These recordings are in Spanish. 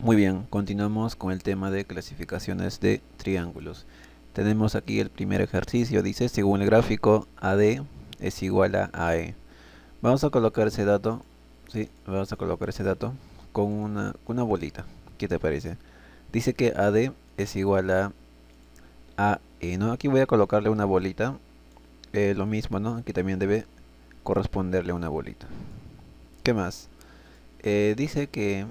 Muy bien, continuamos con el tema de clasificaciones de triángulos. Tenemos aquí el primer ejercicio, dice, según el gráfico, AD es igual a AE. Vamos a colocar ese dato, sí, vamos a colocar ese dato con una bolita. ¿Qué te parece? Dice que AD es igual a AE, ¿no? Aquí voy a colocarle una bolita, lo mismo, ¿no? Aquí también debe corresponderle una bolita. ¿Qué más? Dice que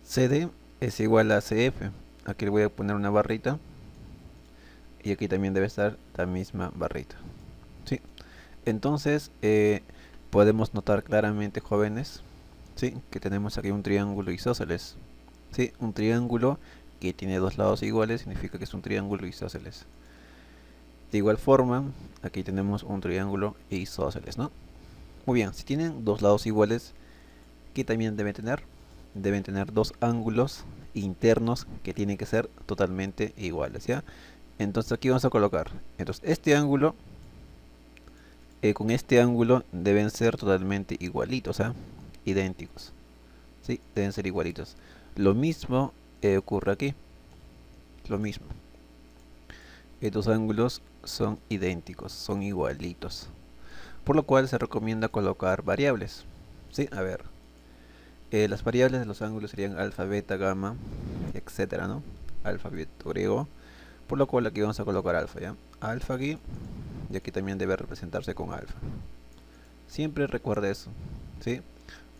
CD es igual a CF. Aquí le voy a poner una barrita y aquí también debe estar la misma barrita. ¿Sí? Entonces podemos notar claramente, jóvenes, ¿sí? Que tenemos aquí un triángulo isósceles. ¿Sí? Un triángulo que tiene dos lados iguales significa que es un triángulo isósceles. De igual forma, aquí tenemos un triángulo isósceles, ¿no? Muy bien, si tienen dos lados iguales, ¿qué también deben tener? Deben tener dos ángulos internos que tienen que ser totalmente iguales, ¿ya? Entonces aquí vamos a colocar, entonces este ángulo con este ángulo deben ser totalmente igualitos, ¿ah? Idénticos, ¿sí? Deben ser igualitos. Lo mismo ocurre aquí, lo mismo. Estos ángulos son idénticos, son igualitos. Por lo cual se recomienda colocar variables, ¿sí? A ver, las variables de los ángulos serían alfa, beta, gamma, etcétera, ¿no? Alfa, beta, griego. Por lo cual aquí vamos a colocar alfa, ¿ya? Alfa aquí, y aquí también debe representarse con alfa. Siempre recuerda eso, ¿sí?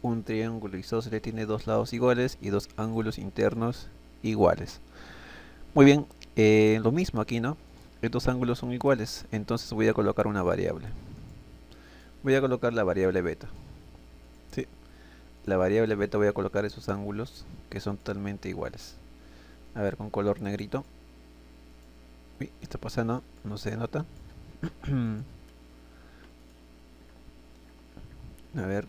Un triángulo isósceles tiene dos lados iguales y dos ángulos internos iguales. Muy bien, lo mismo aquí, ¿no? Estos ángulos son iguales, entonces voy a colocar una variable. Voy a colocar la variable beta, ¿sí? La variable beta voy a colocar esos ángulos que son totalmente iguales. A ver, con color negrito. Uy, ¿qué está pasando? No se nota. A ver,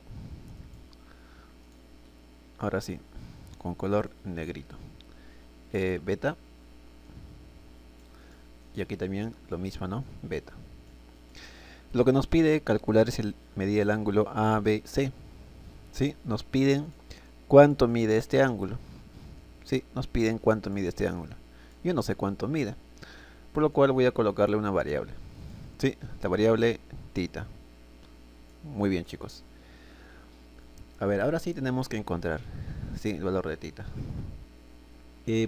ahora sí, con color negrito. Beta, y aquí también lo mismo, ¿no? Beta. Lo que nos pide calcular es medir el ángulo ABC. ¿Sí? Nos piden cuánto mide este ángulo. ¿Sí? Nos piden cuánto mide este ángulo. Yo no sé cuánto mide, por lo cual voy a colocarle una variable. ¿Sí? La variable tita. Muy bien, chicos. A ver, ahora sí tenemos que encontrar, ¿sí?, el valor de tita.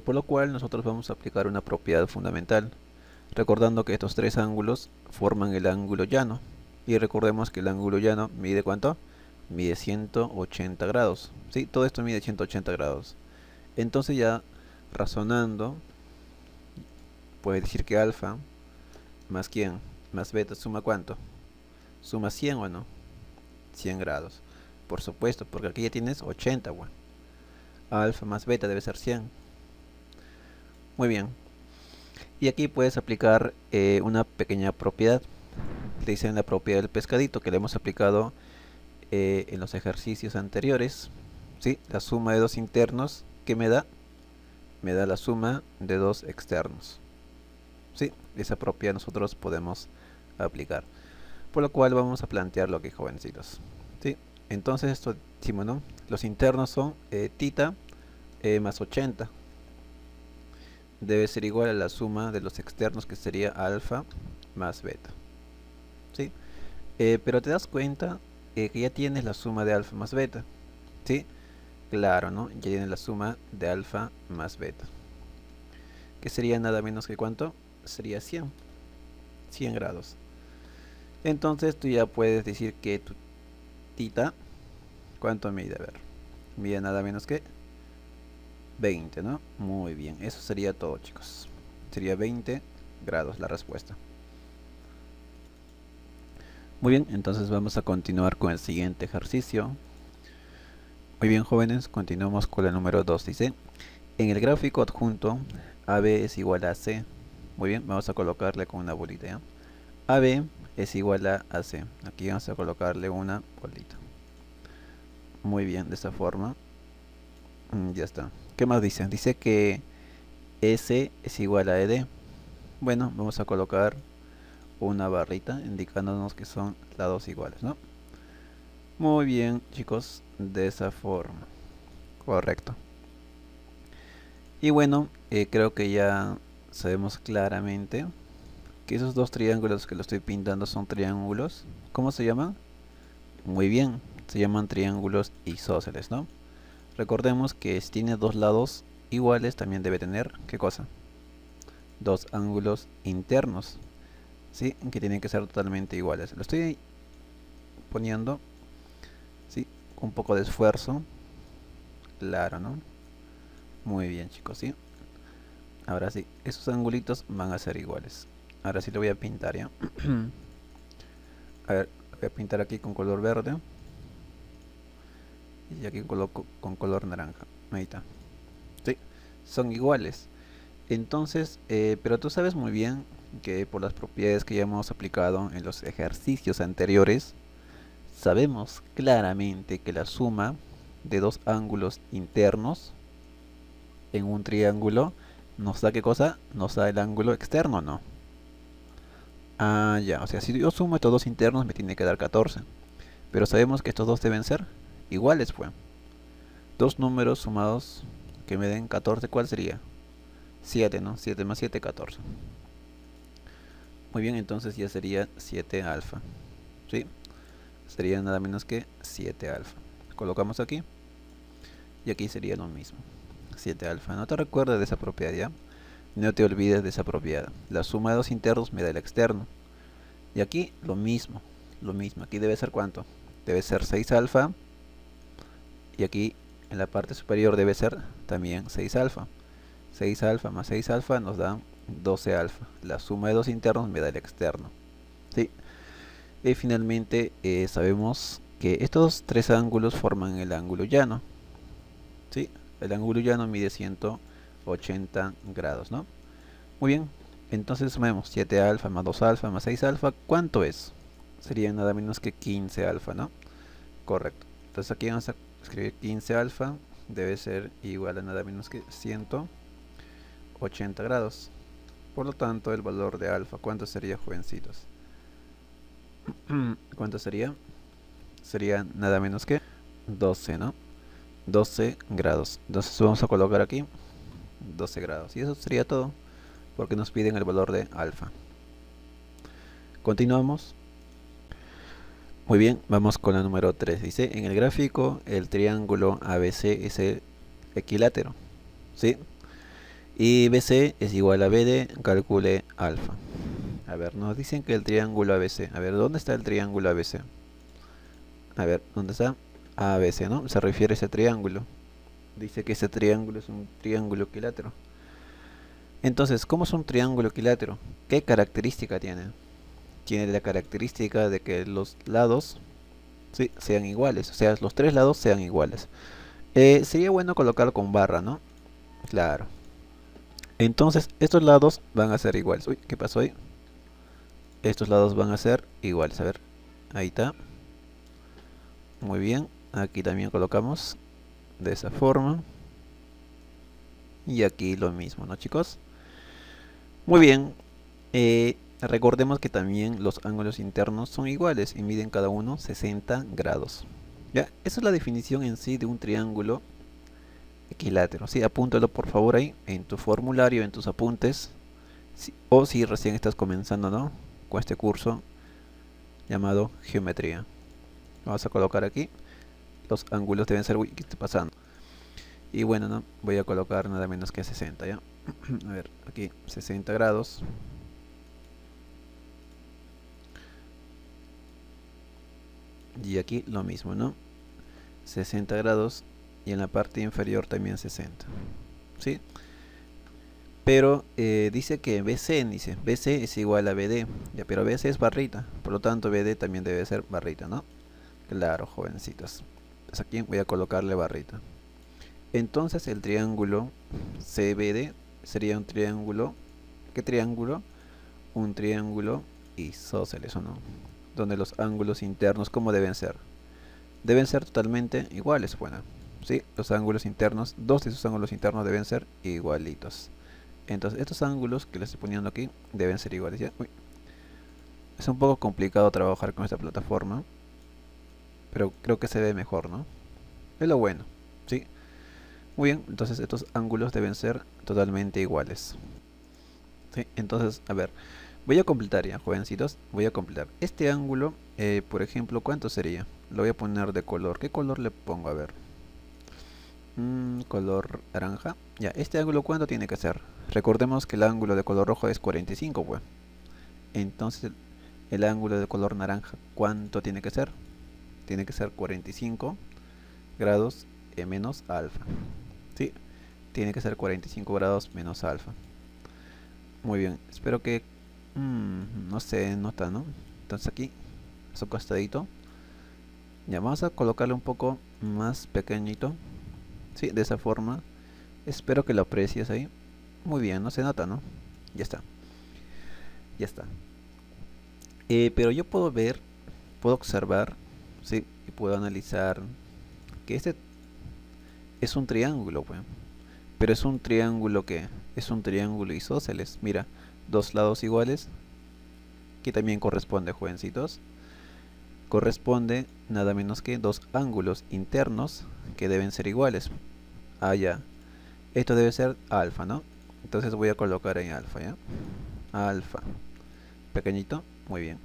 Por lo cual nosotros vamos a aplicar una propiedad fundamental, recordando que estos tres ángulos forman el ángulo llano. Y recordemos que el ángulo llano mide ¿cuánto? Mide 180 grados. ¿Sí? Todo esto mide 180 grados. Entonces ya razonando, puedes decir que alfa más quién, más beta suma ¿cuánto? Suma 100 o no, 100 grados. Por supuesto, porque aquí ya tienes 80, bueno. Alfa más beta debe ser 100. Muy bien. Y aquí puedes aplicar una pequeña propiedad. Le dicen la propiedad del pescadito que le hemos aplicado en los ejercicios anteriores. ¿Sí? La suma de dos internos, ¿qué me da? Me da la suma de dos externos. ¿Sí? Esa propiedad nosotros podemos aplicar. Por lo cual vamos a plantearlo aquí, jovencitos. ¿Sí? Entonces esto decimos, ¿no? Los internos son tita más 80. Debe ser igual a la suma de los externos, que sería alfa más beta. ¿Sí? Pero te das cuenta que ya tienes la suma de alfa más beta. ¿Sí? Claro, ¿no? Ya tienes la suma de alfa más beta, que sería nada menos que ¿cuánto? Sería 100. 100 grados. Entonces tú ya puedes decir que tu tita, ¿cuánto mide? A ver, mide nada menos que 20, ¿no? Muy bien, eso sería todo, chicos. Sería 20 grados la respuesta. Muy bien, entonces vamos a continuar con el siguiente ejercicio. Muy bien, jóvenes, continuamos con el número 2. Dice, en el gráfico adjunto, AB es igual a C. Muy bien, vamos a colocarle con una bolita, ¿ya? AB es igual a AC. Aquí vamos a colocarle una bolita. Muy bien, de esta forma. Ya está. ¿Qué más dice? Dice que S es igual a ED. Bueno, vamos a colocar una barrita indicándonos que son lados iguales, ¿no? Muy bien, chicos, de esa forma. Correcto. Y bueno, creo que ya sabemos claramente que esos dos triángulos que lo estoy pintando son triángulos. ¿Cómo se llaman? Muy bien, se llaman triángulos isósceles, ¿no? Recordemos que si tiene dos lados iguales también debe tener, ¿qué cosa? Dos ángulos internos, ¿sí? Que tienen que ser totalmente iguales. Lo estoy poniendo, ¿sí? Con un poco de esfuerzo. Claro, ¿no? Muy bien, chicos, ¿sí? Ahora sí, esos angulitos van a ser iguales. Ahora sí lo voy a pintar, ¿ya? A ver, voy a pintar aquí con color verde. Y aquí coloco con color naranja. Ahí está. Sí, son iguales. Entonces, pero tú sabes muy bien que por las propiedades que ya hemos aplicado en los ejercicios anteriores, sabemos claramente que la suma de dos ángulos internos en un triángulo nos da ¿qué cosa? Nos da el ángulo externo, ¿no? Ah, ya, o sea, si yo sumo estos dos internos me tiene que dar 14. Pero sabemos que estos dos deben ser iguales, pues. Dos números sumados que me den 14, ¿cuál sería? 7, ¿no? 7 más 7, 14. Muy bien, entonces ya sería 7 alfa. ¿Sí? Sería nada menos que 7 alfa. Colocamos aquí. Y aquí sería lo mismo. 7 alfa. No te recuerdes de esa propiedad, ¿ya? No te olvides de esa propiedad. La suma de dos internos me da el externo. Y aquí lo mismo. Lo mismo. Aquí debe ser ¿cuánto? Debe ser 6 alfa. Y aquí en la parte superior debe ser también 6 alfa. 6 alfa más 6 alfa nos da 12 alfa. La suma de dos internos me da el externo. ¿Sí? Y finalmente sabemos que estos tres ángulos forman el ángulo llano. ¿Sí? El ángulo llano mide 180 grados, ¿no? Muy bien. Entonces sumemos 7 alfa más 2 alfa más 6 alfa. ¿Cuánto es? Sería nada menos que 15 alfa, ¿no? Correcto. Entonces aquí vamos a escribir 15 alfa. Debe ser igual a nada menos que 180 grados. Por lo tanto, el valor de alfa, ¿cuánto sería, jovencitos? ¿Cuánto sería? Sería nada menos que 12, ¿no? 12 grados. Entonces vamos a colocar aquí 12 grados. Y eso sería todo, porque nos piden el valor de alfa. Continuamos. Muy bien, vamos con la número 3. Dice, en el gráfico, el triángulo ABC es el equilátero, ¿sí? Y BC es igual a BD, calcule alfa. A ver, nos dicen que el triángulo ABC. A ver, ¿dónde está el triángulo ABC? A ver, ¿dónde está? ABC, ¿no? Se refiere a ese triángulo. Dice que ese triángulo es un triángulo equilátero. Entonces, ¿cómo es un triángulo equilátero? ¿Qué característica tiene? Tiene la característica de que los lados, sí, sean iguales. O sea, los tres lados sean iguales. Sería bueno colocar con barra, ¿no? Claro. Entonces, estos lados van a ser iguales. Uy, ¿qué pasó ahí? Estos lados van a ser iguales. A ver, ahí está. Muy bien. Aquí también colocamos de esa forma. Y aquí lo mismo, ¿no, chicos? Muy bien. Recordemos que también los ángulos internos son iguales y miden cada uno 60 grados. ¿Ya? Esa es la definición en sí de un triángulo equilátero. Sí, apúntalo por favor ahí en tu formulario, en tus apuntes. O si recién estás comenzando, ¿no? Con este curso llamado geometría. Vamos a colocar aquí. Los ángulos deben ser... Uy, ¿qué está pasando? Y bueno, ¿no? Voy a colocar nada menos que 60, ¿ya? A ver, aquí 60 grados. Y aquí lo mismo, ¿no? 60 grados. Y en la parte inferior también 60. ¿Sí? Pero dice que BC es igual a BD. Ya, pero BC es barrita. Por lo tanto, BD también debe ser barrita, ¿no? Claro, jovencitos. Pues aquí voy a colocarle barrita. Entonces el triángulo CBD sería un triángulo. ¿Qué triángulo? Un triángulo isósceles, ¿o no? Donde los ángulos internos, ¿cómo deben ser? Deben ser totalmente iguales, bueno. ¿Sí? Los ángulos internos, dos de esos ángulos internos deben ser igualitos. Entonces estos ángulos que les estoy poniendo aquí deben ser iguales, ¿ya? Uy. Es un poco complicado trabajar con esta plataforma, pero creo que se ve mejor, ¿no? Es lo bueno, ¿sí? Muy bien, entonces estos ángulos deben ser totalmente iguales. ¿Sí? Entonces, a ver, voy a completar ya, jovencitos. Voy a completar. Este ángulo, por ejemplo, ¿cuánto sería? Lo voy a poner de color. ¿Qué color le pongo? A ver. Color naranja. Ya, este ángulo, ¿cuánto tiene que ser? Recordemos que el ángulo de color rojo es 45, pues. Entonces, el ángulo de color naranja, ¿cuánto tiene que ser? Tiene que ser 45 grados menos alfa. ¿Sí? Tiene que ser 45 grados menos alfa. Muy bien, espero que no se nota, ¿no? Entonces aquí, a su costadito. Ya vamos a colocarle un poco más pequeñito. Sí, de esa forma. Espero que lo aprecies ahí. Muy bien, no se nota, ¿no? Ya está, ya está. Pero yo puedo ver, puedo observar, sí, y puedo analizar que este es un triángulo, pues. Pero es un triángulo que es un triángulo isósceles. Mira, dos lados iguales, que también corresponde, jovencitos. Corresponde nada menos que dos ángulos internos que deben ser iguales. Ah, ya. Esto debe ser alfa, ¿no? Entonces voy a colocar en alfa, ¿ya? Alfa. Pequeñito. Muy bien.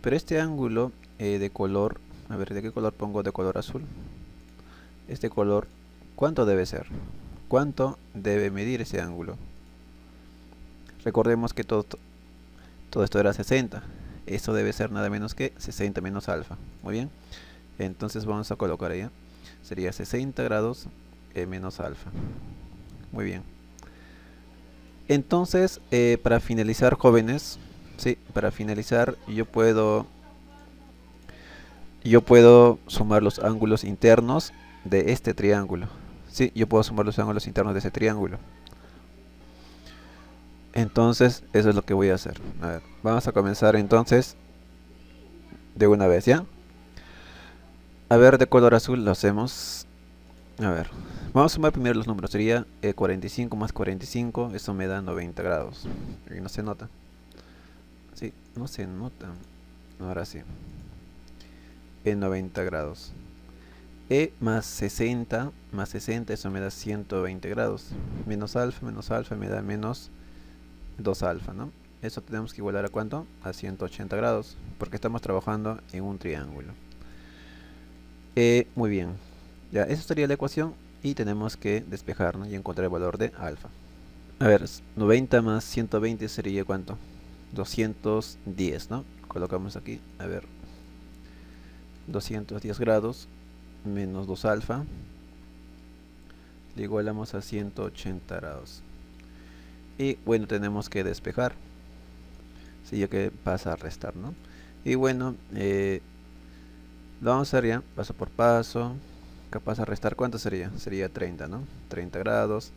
Pero este ángulo de color... A ver, ¿de qué color pongo de color azul? Este color, ¿cuánto debe ser? ¿Cuánto debe medir ese ángulo? Recordemos que todo esto era 60. Esto debe ser nada menos que 60 menos alfa. Muy bien. Entonces vamos a colocar ahí. Sería 60 grados menos alfa. Muy bien. Entonces, para finalizar, jóvenes, sí, para finalizar, yo puedo sumar los ángulos internos de este triángulo. Sí, yo puedo sumar los ángulos internos de ese triángulo. Entonces, eso es lo que voy a hacer. A ver, vamos a comenzar entonces de una vez, ¿ya? A ver, de color azul lo hacemos. A ver, vamos a sumar primero los números. Sería 45 más 45, eso me da 90 grados. Y no se nota. Sí, no se nota. Ahora sí. En 90 grados. Más 60, eso me da 120 grados. Menos alfa me da menos 2 alfa, ¿no? Eso tenemos que igualar a ¿cuánto? A 180 grados, porque estamos trabajando en un triángulo. Muy bien. Ya, esa sería la ecuación y tenemos que despejar, ¿no? Y encontrar el valor de alfa. A ver, 90 más 120 sería ¿cuánto? 210, ¿no? Colocamos aquí, a ver, 210 grados menos 2 alfa le igualamos a 180 grados. Y bueno, tenemos que despejar. Sí, ya que pasa a restar, ¿no? Y bueno, lo vamos a hacer ya, paso por paso. Capaz a restar, ¿cuánto sería? Sería 30, ¿no? 30 grados.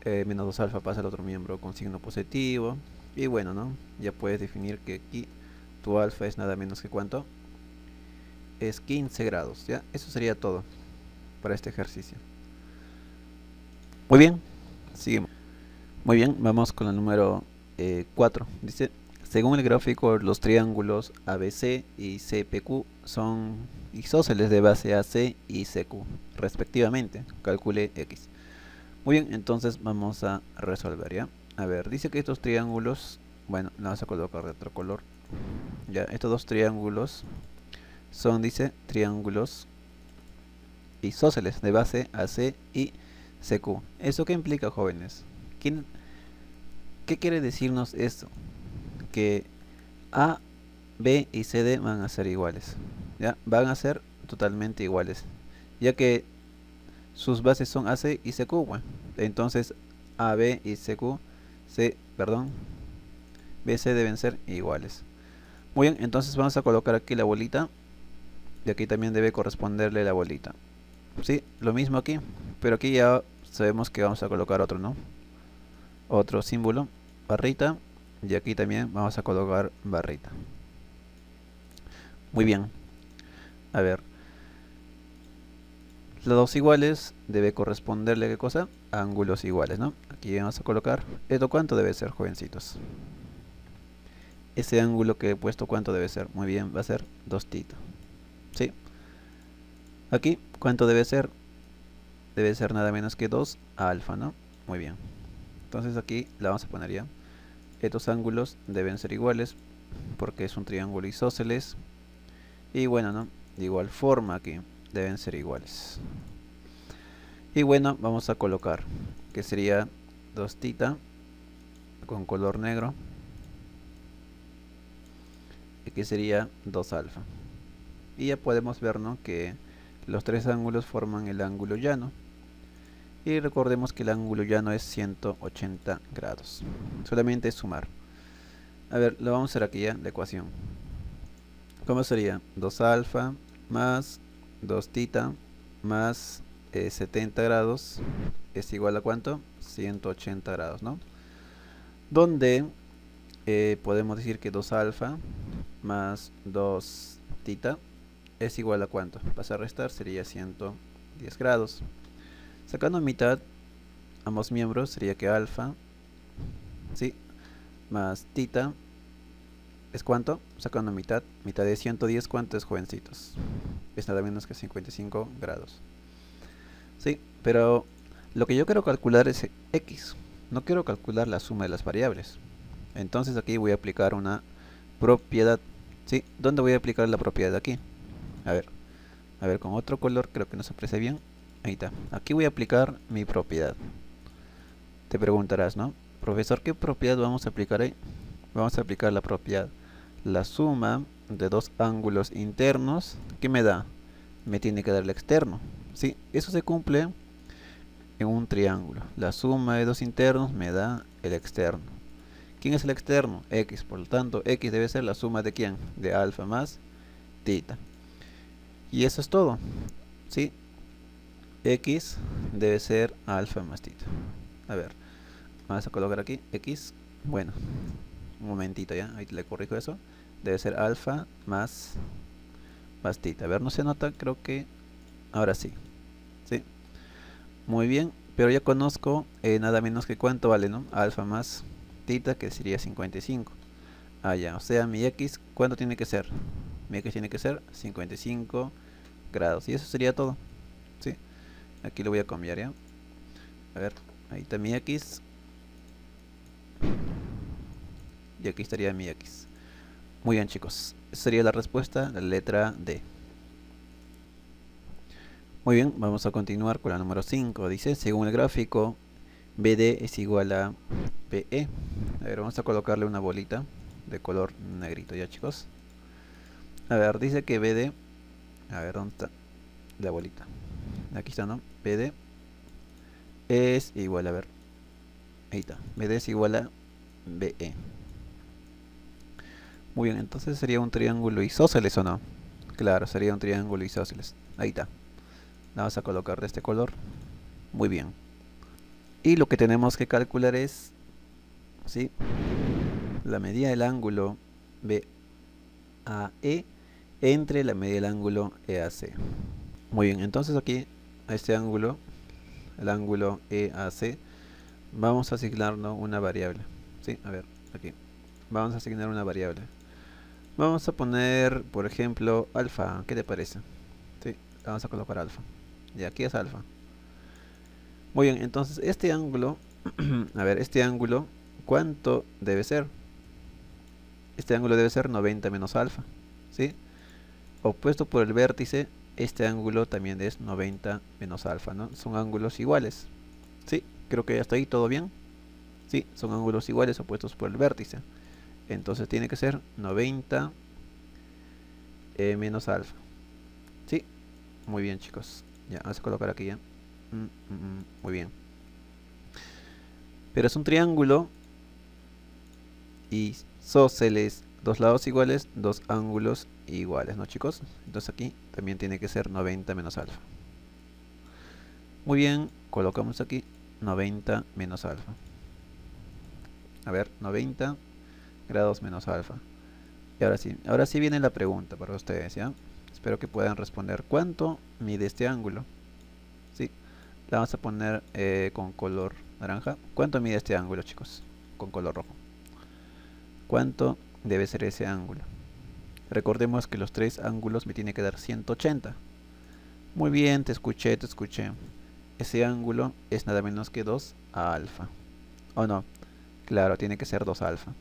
Menos 2 alfa pasa al otro miembro con signo positivo. Y bueno, ¿no? Ya puedes definir que aquí tu alfa es nada menos que ¿cuánto? Es 15 grados, ¿ya? Eso sería todo para este ejercicio. Muy bien, seguimos. Muy bien, vamos con el número 4. Dice, según el gráfico, los triángulos ABC y CPQ son isósceles de base AC y CQ, respectivamente. Calcule X. Muy bien, entonces vamos a resolver, ¿ya? A ver, dice que estos triángulos, bueno, lo vamos a colocar de otro color. Ya, estos dos triángulos son, dice, triángulos isósceles de base AC y CQ. ¿Eso qué implica, jóvenes? ¿Qué quiere decirnos esto? Que A, B y CD van a ser iguales. ¿Ya? Van a ser totalmente iguales. Ya que sus bases son AC y CQ. Bueno, entonces AB y CQ, BC deben ser iguales. Muy bien, entonces vamos a colocar aquí la bolita. Y aquí también debe corresponderle la bolita. Sí, lo mismo aquí. Pero aquí ya sabemos que vamos a colocar otro, ¿no? Otro símbolo, barrita, y aquí también vamos a colocar barrita. Muy bien, a ver, lados iguales debe corresponderle ¿qué cosa? Ángulos iguales, ¿no? Aquí vamos a colocar, ¿esto cuánto debe ser, jovencitos? Ese ángulo que he puesto, ¿cuánto debe ser? Muy bien, va a ser 2 θ. ¿Sí? Aquí, ¿cuánto debe ser? debe ser nada menos que 2 alfa, ¿no? Muy bien. Entonces aquí la vamos a poner ya. Estos ángulos deben ser iguales porque es un triángulo isósceles. Y bueno, ¿no? De igual forma aquí deben ser iguales. Y bueno, vamos a colocar que sería 2 θ con color negro. Y que sería 2 alfa. Y ya podemos ver, ¿no?, que los tres ángulos forman el ángulo llano. Y recordemos que el ángulo llano es 180 grados. Solamente es sumar. A ver, lo vamos a hacer aquí ya, la ecuación. ¿Cómo sería? 2 alfa más 2 θ más 70 grados es igual a ¿cuánto? 180 grados, ¿no? Donde podemos decir que 2 alfa más 2 θ es igual a ¿cuánto? Pasa a restar, sería 110 grados. Sacando mitad, ambos miembros, sería que alfa, ¿sí?, más θ es ¿cuánto? Sacando mitad de 110, ¿cuánto es, jovencitos? Es nada menos que 55 grados. Sí, pero lo que yo quiero calcular es x. No quiero calcular la suma de las variables. Entonces aquí voy a aplicar una propiedad. ¿Sí? ¿Dónde voy a aplicar la propiedad? Aquí. A ver, con otro color, creo que no se aprecia bien. Ahí está. Aquí voy a aplicar mi propiedad. Te preguntarás, ¿no? Profesor, ¿qué propiedad vamos a aplicar ahí? Vamos a aplicar la propiedad. La suma de dos ángulos internos, ¿qué me da? Me tiene que dar el externo. ¿Sí? Eso se cumple en un triángulo. La suma de dos internos me da el externo. ¿Quién es el externo? X. Por lo tanto, X debe ser la suma de ¿quién? De alfa más θ. Y eso es todo. ¿Sí? X debe ser alfa más θ. A ver, vamos a colocar aquí X. Bueno, un momentito ya, ahí le corrijo eso. Debe ser alfa más θ. A ver, no se nota, creo que ahora sí. ¿Sí? Muy bien, pero ya conozco nada menos que cuánto vale, ¿no? Alfa más θ, que sería 55. Ah, ya, o sea, mi X, ¿cuánto tiene que ser? Mi X tiene que ser 55 grados. Y eso sería todo. ¿Sí? Aquí lo voy a cambiar ya. A ver, ahí está mi X. Y aquí estaría mi X. Muy bien, chicos. Esa sería la respuesta, la letra D. Muy bien, vamos a continuar con la número 5. Dice, según el gráfico, BD es igual a BE. A ver, vamos a colocarle una bolita de color negrito ya, chicos. A ver, dice que BD... A ver, ¿dónde está la bolita? Aquí está, ¿no? BD es igual a... ver, ahí está. BD es igual a BE. Muy bien, entonces sería un triángulo isósceles, ¿o no? Claro, sería un triángulo isósceles. Ahí está. La vamos a colocar de este color. Muy bien. Y lo que tenemos que calcular es, ¿sí?, la medida del ángulo BAE entre la medida del ángulo EAC. Muy bien, entonces aquí a este ángulo, el ángulo EAC, vamos a asignarnos una variable. ¿Sí? A ver, aquí. Vamos a asignar una variable. Vamos a poner, por ejemplo, alfa. ¿Qué te parece? ¿Sí? Vamos a colocar alfa. Y aquí es alfa. Muy bien, entonces este ángulo, a ver, este ángulo, ¿cuánto debe ser? Este ángulo debe ser 90 menos alfa. ¿Sí? Opuesto por el vértice, este ángulo también es 90 menos alfa, ¿no? Son ángulos iguales. ¿Sí? Creo que hasta ahí todo bien. Sí, son ángulos iguales opuestos por el vértice. Entonces tiene que ser 90 menos alfa. ¿Sí? Muy bien, chicos. Ya, vamos a colocar aquí ya. Muy bien. Pero es un triángulo isósceles, dos lados iguales, dos ángulos iguales, ¿no, chicos? Entonces aquí también tiene que ser 90 menos alfa. Muy bien, colocamos aquí 90 menos alfa. A ver, 90 grados menos alfa. Y ahora sí viene la pregunta para ustedes, ¿ya? Espero que puedan responder. ¿Cuánto mide este ángulo? ¿Sí? La vamos a poner con color naranja. ¿Cuánto mide este ángulo, chicos? Con color rojo. ¿Cuánto debe ser ese ángulo? Recordemos que los tres ángulos me tienen que dar 180. Muy bien, te escuché, te escuché. ese ángulo es nada menos que 2 alfa. ¿O no? Claro, tiene que ser 2 alfa.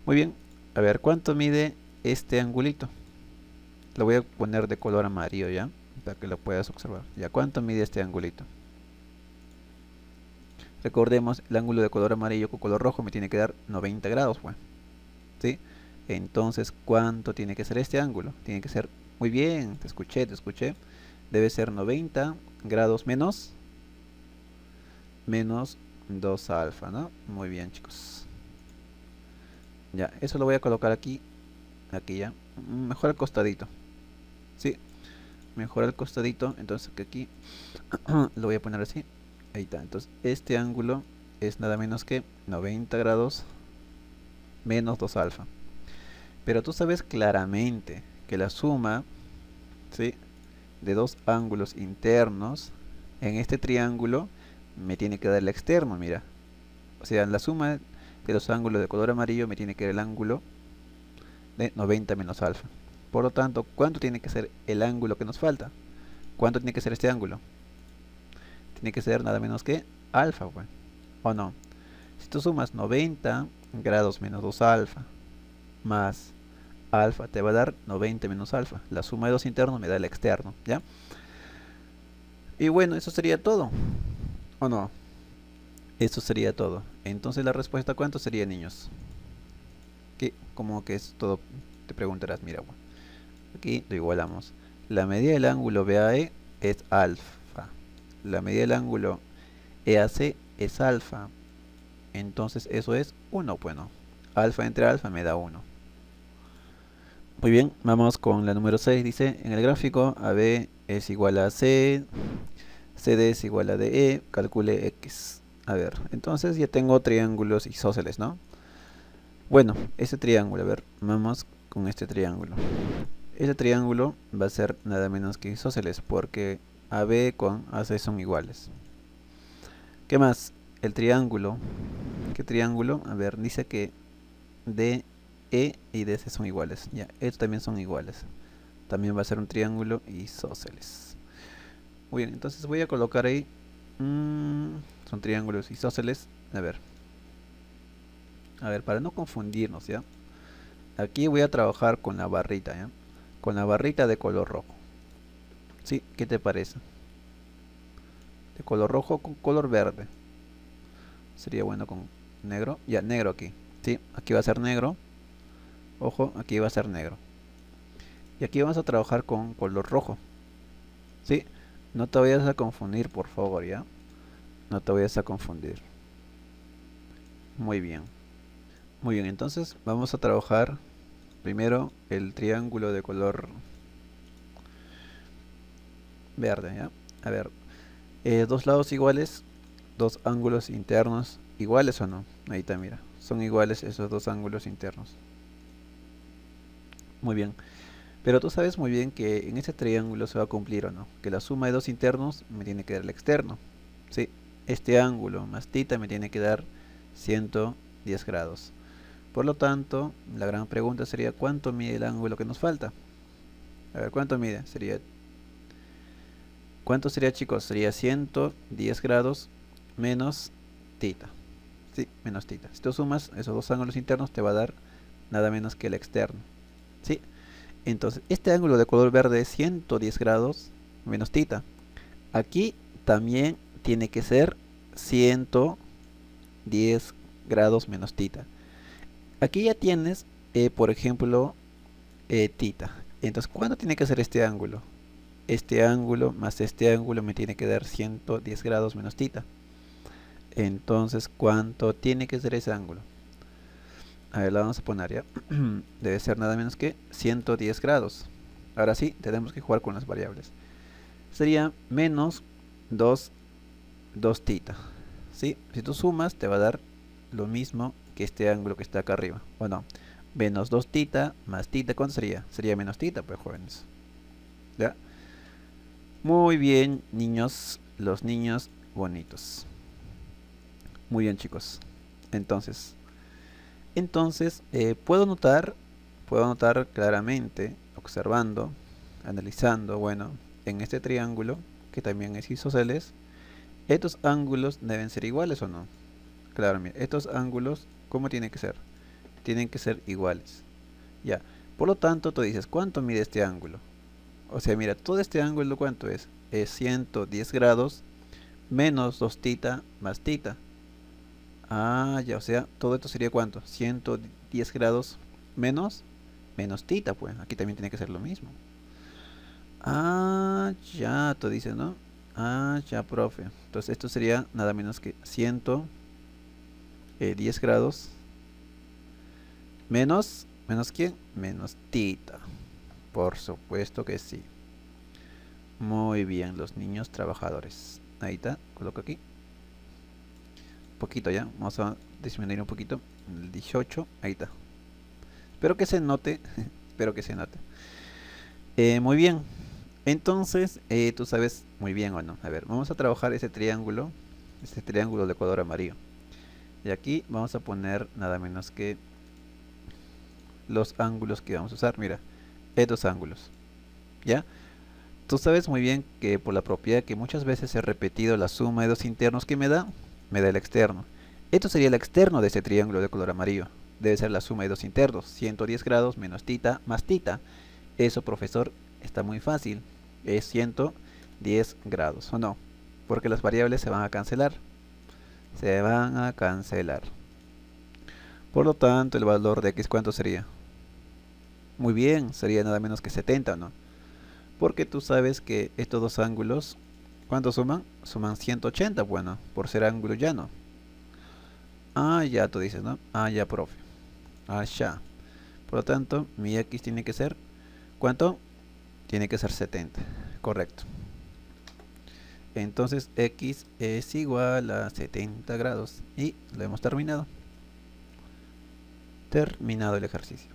Muy bien, a ver, ¿cuánto mide este angulito? Lo voy a poner de color amarillo ya, para que lo puedas observar. Ya, ¿cuánto mide este angulito? Recordemos, el ángulo de color amarillo con color rojo me tiene que dar 90 grados, pues. ¿Sí? Entonces, ¿cuánto tiene que ser este ángulo? Tiene que ser, muy bien, te escuché, te escuché. Debe ser 90 grados menos 2 alfa, ¿no? Muy bien, chicos. Ya, eso lo voy a colocar aquí, aquí ya. Mejor al costadito. Sí, mejor al costadito. Entonces que aquí lo voy a poner así. Ahí está. Entonces este ángulo es nada menos que 90 grados menos 2 alfa. Pero tú sabes claramente que la suma, ¿sí?, de dos ángulos internos en este triángulo me tiene que dar el externo, mira. O sea, la suma de los ángulos de color amarillo me tiene que dar el ángulo de 90 menos alfa. Por lo tanto, ¿cuánto tiene que ser el ángulo que nos falta? ¿Cuánto tiene que ser este ángulo? Tiene que ser nada menos que alfa, pues. ¿O no? Si tú sumas 90 grados menos 2 alfa más alfa, te va a dar 90 menos alfa. La suma de dos internos me da el externo, ¿ya? Y bueno, eso sería todo. ¿O no? Eso sería todo. Entonces la respuesta, ¿cuánto sería, niños? ¿Qué? Como que es todo, te preguntarás, mira, bueno, aquí lo igualamos. La medida del ángulo BAE es alfa. La medida del ángulo EAC es alfa. Entonces eso es 1, bueno. Alfa entre alfa me da 1. Muy bien, vamos con la número 6. Dice, en el gráfico AB es igual a C, CD es igual a DE, calcule X. A ver, entonces ya tengo triángulos isósceles, ¿no? Bueno, este triángulo, a ver, vamos con este triángulo. Este triángulo va a ser nada menos que isósceles porque AB con AC son iguales. ¿Qué más? El triángulo. ¿Qué triángulo? A ver, dice que DE y DC son iguales. Ya, estos también son iguales. También va a ser un triángulo isósceles. Muy bien, entonces voy a colocar ahí. Son triángulos isósceles. A ver, para no confundirnos, ¿ya? Aquí voy a trabajar con la barrita, ¿ya? Con la barrita de color rojo. ¿Sí? ¿Qué te parece? De color rojo con color verde. Sería bueno con negro. Ya, negro aquí. ¿Sí? Aquí va a ser negro. Ojo, aquí va a ser negro. Y aquí vamos a trabajar con color rojo. ¿Sí? No te vayas a confundir, por favor, ¿ya? No te vayas a confundir. Muy bien. Muy bien, entonces vamos a trabajar primero el triángulo de color verde, ¿ya? A ver, dos lados iguales, dos ángulos internos iguales, ¿o no? Ahí está, mira, son iguales esos dos ángulos internos. Muy bien, pero tú sabes muy bien que en ese triángulo se va a cumplir, ¿o no? Que la suma de dos internos me tiene que dar el externo. Sí, este ángulo más θ me tiene que dar 110 grados. Por lo tanto, la gran pregunta sería, ¿cuánto mide el ángulo que nos falta? A ver, ¿cuánto mide? ¿Cuánto sería, chicos? Sería 110 grados menos θ. Sí, menos θ. Si tú sumas esos dos ángulos internos, te va a dar nada menos que el externo. ¿Sí? Entonces, este ángulo de color verde es 110 grados menos θ. Aquí también tiene que ser 110 grados menos θ. Aquí ya tienes, por ejemplo, θ. Entonces, ¿cuánto tiene que ser este ángulo? Este ángulo más este ángulo me tiene que dar 110 grados menos θ. Entonces, ¿cuánto tiene que ser ese ángulo? A ver, lo vamos a poner ya. Debe ser nada menos que 110 grados. Ahora sí, tenemos que jugar con las variables. Sería menos 2 θ. ¿Sí? Si tú sumas, te va a dar lo mismo que este ángulo que está acá arriba. Bueno, menos 2 θ más θ, ¿cuánto sería? Sería menos θ, pues, jóvenes. ¿Ya? Muy bien, niños, los niños bonitos. Muy bien, chicos. Entonces, puedo notar claramente, observando, analizando, bueno, en este triángulo, que también es isósceles, ¿Estos ángulos deben ser iguales o no? Claro, mira, estos ángulos, ¿cómo tienen que ser? Tienen que ser iguales. Ya. Por lo tanto, tú dices, ¿cuánto mide este ángulo? O sea, mira, todo este ángulo, ¿cuánto es? Es 110 grados menos 2 tita más tita. Ah, ya, o sea, todo esto sería ¿cuánto? 110 grados menos, menos tita, pues. Aquí también tiene que ser lo mismo. Ah, ya, tú dices, ¿no? Ah, ya, profe. Entonces esto sería nada menos que 110 grados menos, ¿menos quién? Menos tita. Por supuesto que sí. Muy bien, los niños trabajadores. Ahí está, coloco aquí. Poquito ya, vamos a disminuir un poquito. El 18, ahí está. Espero que se note, espero que se note. Muy bien, entonces tú sabes muy bien o no. A ver, vamos a trabajar ese triángulo de color amarillo. Y aquí vamos a poner nada menos que los ángulos que vamos a usar. Mira, estos ángulos. ¿Ya? Tú sabes muy bien que por la propiedad que muchas veces he repetido la suma de dos internos que me da el externo. Esto sería el externo de ese triángulo de color amarillo. Debe ser la suma de dos internos, 110 grados menos tita más tita. Eso, profesor, está muy fácil. Es 110 grados, ¿o no? Porque las variables se van a cancelar. Se van a cancelar. Por lo tanto, el valor de x, ¿cuánto sería? Muy bien, sería nada menos que 70, ¿no? Porque tú sabes que estos dos ángulos, ¿cuánto suman? Suman 180, bueno, por ser ángulo llano. Ah, ya tú dices, ¿no? Ah, ya, profe. Ah, ya. Por lo tanto, mi x tiene que ser, ¿cuánto? Tiene que ser 70. Correcto. Entonces, x es igual a 70 grados. Y lo hemos terminado. Terminado el ejercicio.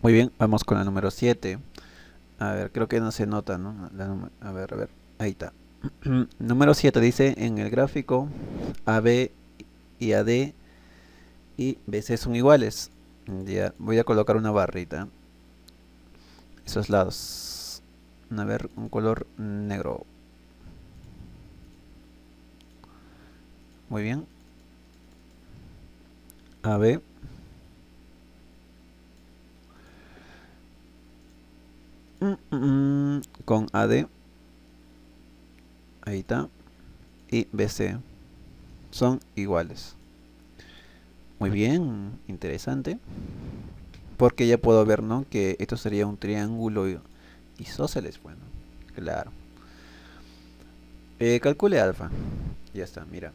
Muy bien, vamos con la número 7. A ver, creo que no se nota, ¿no? A ver. Ahí está. Número 7 dice en el gráfico AB y AD y BC son iguales. Ya, voy a colocar una barrita. Esos lados. A ver, un color negro. Muy bien. AB. Con AD. Ahí está. Y BC. Son iguales. Muy bien, interesante. Porque ya puedo ver, ¿no? Que esto sería un triángulo isósceles. Bueno, claro. Calcule alfa. Ya está, mira.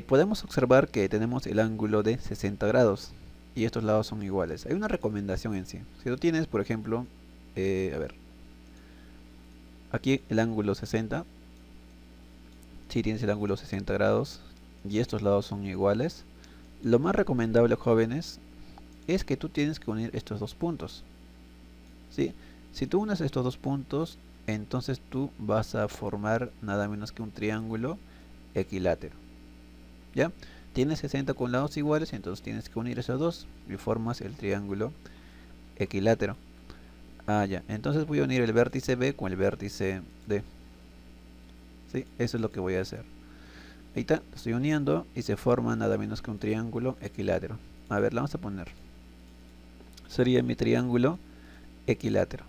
Podemos observar que tenemos el ángulo de 60 grados. Y estos lados son iguales. Hay una recomendación en sí. Si tú tienes, por ejemplo, a ver. Aquí el ángulo 60. Si tienes el ángulo 60 grados. Y estos lados son iguales. Lo más recomendable, jóvenes, es que tú tienes que unir estos dos puntos. ¿Sí? Si tú unes estos dos puntos, entonces tú vas a formar nada menos que un triángulo equilátero. ¿Ya? Tienes 60 con lados iguales, entonces tienes que unir esos dos y formas el triángulo equilátero. Ah, ya. Entonces voy a unir el vértice B con el vértice D. ¿Sí? Eso es lo que voy a hacer. Ahí está, estoy uniendo y se forma nada menos que un triángulo equilátero. A ver, la vamos a poner. Sería mi triángulo equilátero.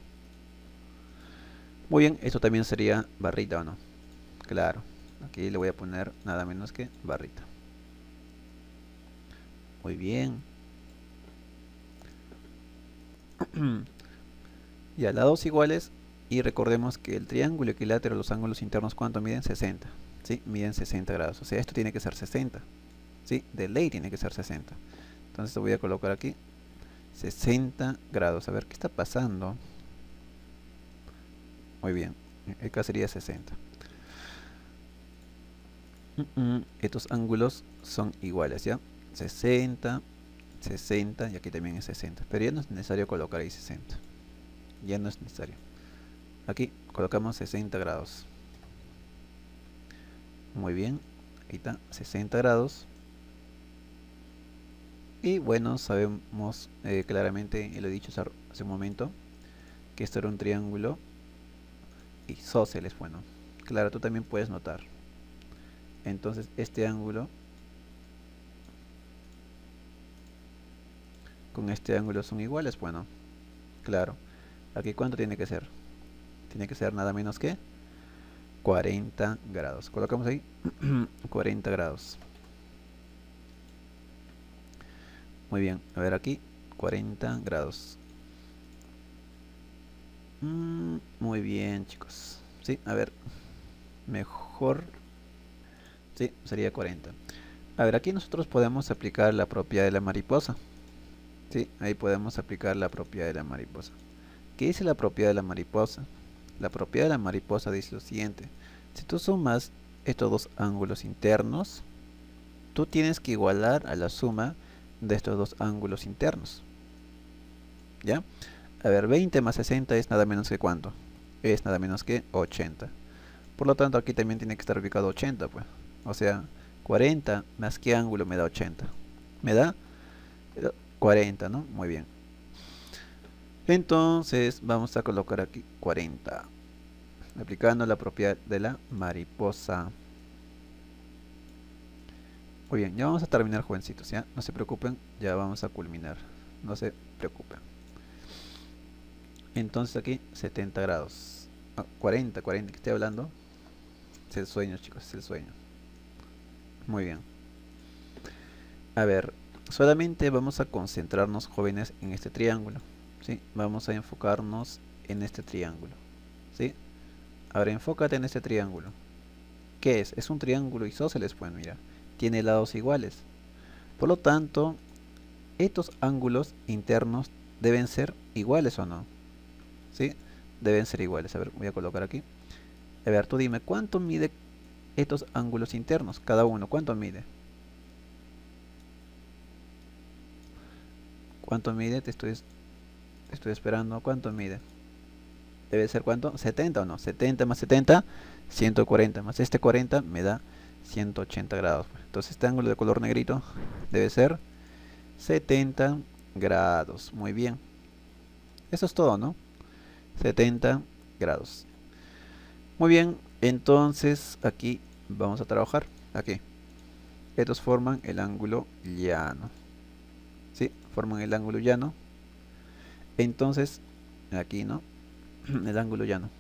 Muy bien, esto también sería barrita o no. Claro, aquí le voy a poner nada menos que barrita. Muy bien. Ya, lados iguales. Y recordemos que el triángulo equilátero, los ángulos internos, ¿cuánto miden? 60. ¿Sí? Miden 60 grados. O sea, esto tiene que ser 60. ¿Sí? De ley tiene que ser 60. Entonces lo voy a colocar aquí. 60 grados. A ver, ¿qué está pasando? Muy bien. Acá sería 60. Estos ángulos son iguales, ¿ya? 60, 60 y aquí también es 60. Pero ya no es necesario colocar ahí 60. Ya no es necesario. Aquí colocamos 60 grados. Muy bien. Ahí está, 60 grados. Y bueno, sabemos claramente, y lo he dicho hace un momento, que esto era un triángulo isósceles. Bueno, claro, tú también puedes notar. Entonces este ángulo con este ángulo son iguales. Bueno, claro. Aquí ¿cuánto tiene que ser? Tiene que ser nada menos que 40 grados. Colocamos ahí 40 grados. Muy bien, a ver aquí 40 grados. Muy bien, chicos. Sí, a ver, mejor. Sí, sería 40. A ver, aquí nosotros podemos aplicar la propiedad de la mariposa. Sí, ahí podemos aplicar la propiedad de la mariposa. ¿Qué dice la propiedad de la mariposa? La propiedad de la mariposa dice lo siguiente. Si tú sumas estos dos ángulos internos, tú tienes que igualar a la suma de estos dos ángulos internos. ¿Ya? A ver, 20 más 60 es nada menos que ¿cuánto? Es nada menos que 80. Por lo tanto, aquí también tiene que estar ubicado 80, pues. O sea, 40 más qué ángulo me da 80. Me da 40, ¿no? Muy bien. Entonces, vamos a colocar aquí 40. Aplicando la propiedad de la mariposa. Muy bien, ya vamos a terminar, jovencitos, ¿ya? No se preocupen, ya vamos a culminar. No se preocupen. Entonces aquí 70 grados. 40, que estoy hablando. Es el sueño, chicos, es el sueño. Muy bien. A ver, solamente vamos a concentrarnos, jóvenes, en este triángulo. ¿Sí? Vamos a enfocarnos en este triángulo. ¿Sí? Ahora enfócate en este triángulo. ¿Qué es? Es un triángulo isósceles, pues mira. Tiene lados iguales. Por lo tanto, estos ángulos internos deben ser iguales o no. ¿Sí? Deben ser iguales. A ver, voy a colocar aquí. A ver, tú dime, ¿cuánto mide estos ángulos internos? Cada uno, ¿cuánto mide? ¿Cuánto mide? Te estoy esperando. ¿Cuánto mide? Debe ser ¿cuánto? 70 o no. 70 más 70, 140. Más este 40 me da 180 grados. Entonces este ángulo de color negrito debe ser 70 grados. Muy bien. Eso es todo, ¿no? 70 grados. Muy bien. Entonces aquí vamos a trabajar. Aquí. Estos forman el ángulo llano. ¿Sí? Forman el ángulo llano. Entonces, aquí, ¿no? El ángulo llano.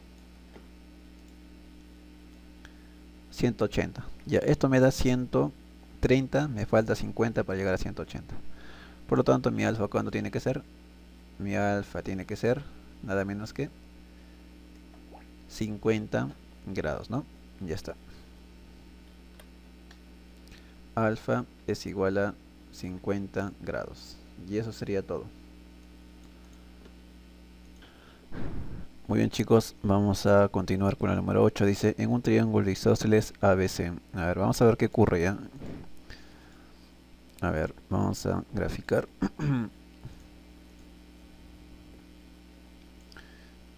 180. Ya, esto me da 130. Me falta 50 para llegar a 180. Por lo tanto, mi alfa, ¿cuándo tiene que ser? Mi alfa tiene que ser nada menos que 50 grados, ¿no? Ya está. Alfa es igual a 50 grados. Y eso sería todo. Muy bien, chicos, vamos a continuar con el número 8. Dice, en un triángulo isósceles ABC. A ver, vamos a ver qué ocurre ya. A ver, vamos a graficar.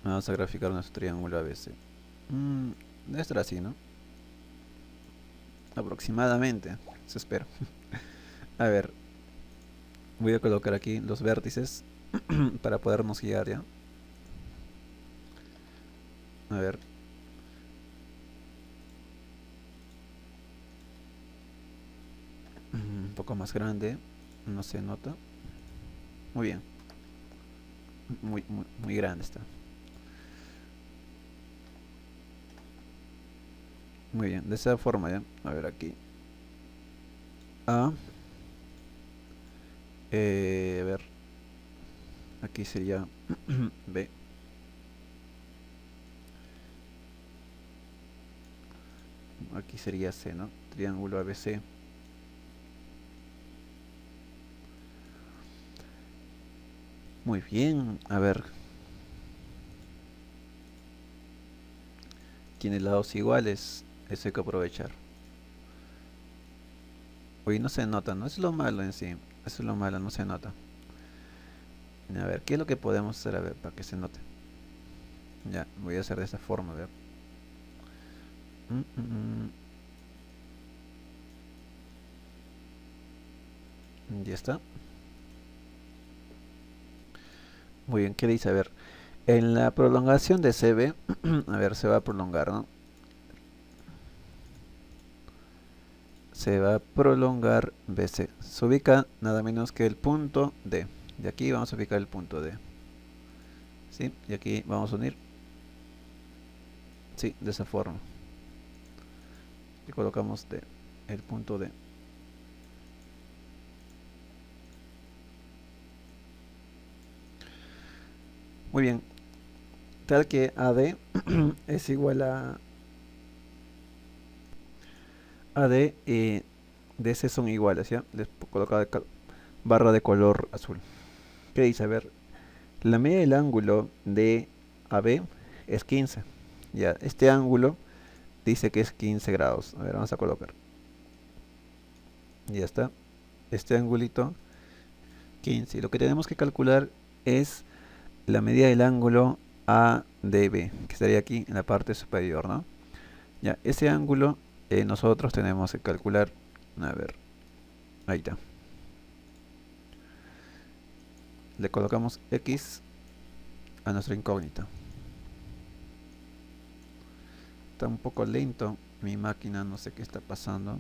Vamos a graficar nuestro triángulo ABC. Debe estar así, ¿no? Aproximadamente, se espera. A ver, voy a colocar aquí los vértices para podernos guiar ya. A ver. Un poco más grande, no se nota. Muy bien. Muy grande está. Muy bien, de esa forma ya. A ver aquí. A. A ver. Aquí sería B. Aquí sería C, ¿no? Triángulo ABC. Muy bien, a ver. Tiene lados iguales. Eso hay que aprovechar. Uy, no se nota, ¿no? Eso es lo malo en sí. Eso es lo malo, no se nota. A ver, ¿qué es lo que podemos hacer? A ver, para que se note. Ya, voy a hacer de esta forma, a ver. Ya está. Muy bien, ¿qué dice? A ver, En la prolongación de CB, a ver, se va a prolongar, ¿no? Se va a prolongar BC. Se ubica nada menos que el punto D. De aquí vamos a ubicar el punto D. ¿Sí? Y aquí vamos a unir. Sí, de esa forma. Y colocamos D, el punto D. Muy bien. Tal que AD es igual a AD y DC son iguales, ¿ya? Les coloco barra de color azul. ¿Qué dice? A ver, la media del ángulo de AB es 15. Ya, este ángulo dice que es 15 grados. A ver, vamos a colocar. Ya está. Este angulito 15. Y lo que tenemos que calcular es la medida del ángulo ADB, que estaría aquí en la parte superior, ¿no? Ya, ese ángulo nosotros tenemos que calcular. A ver, ahí está. Le colocamos X a nuestra incógnita. Está un poco lento mi máquina, no sé qué está pasando.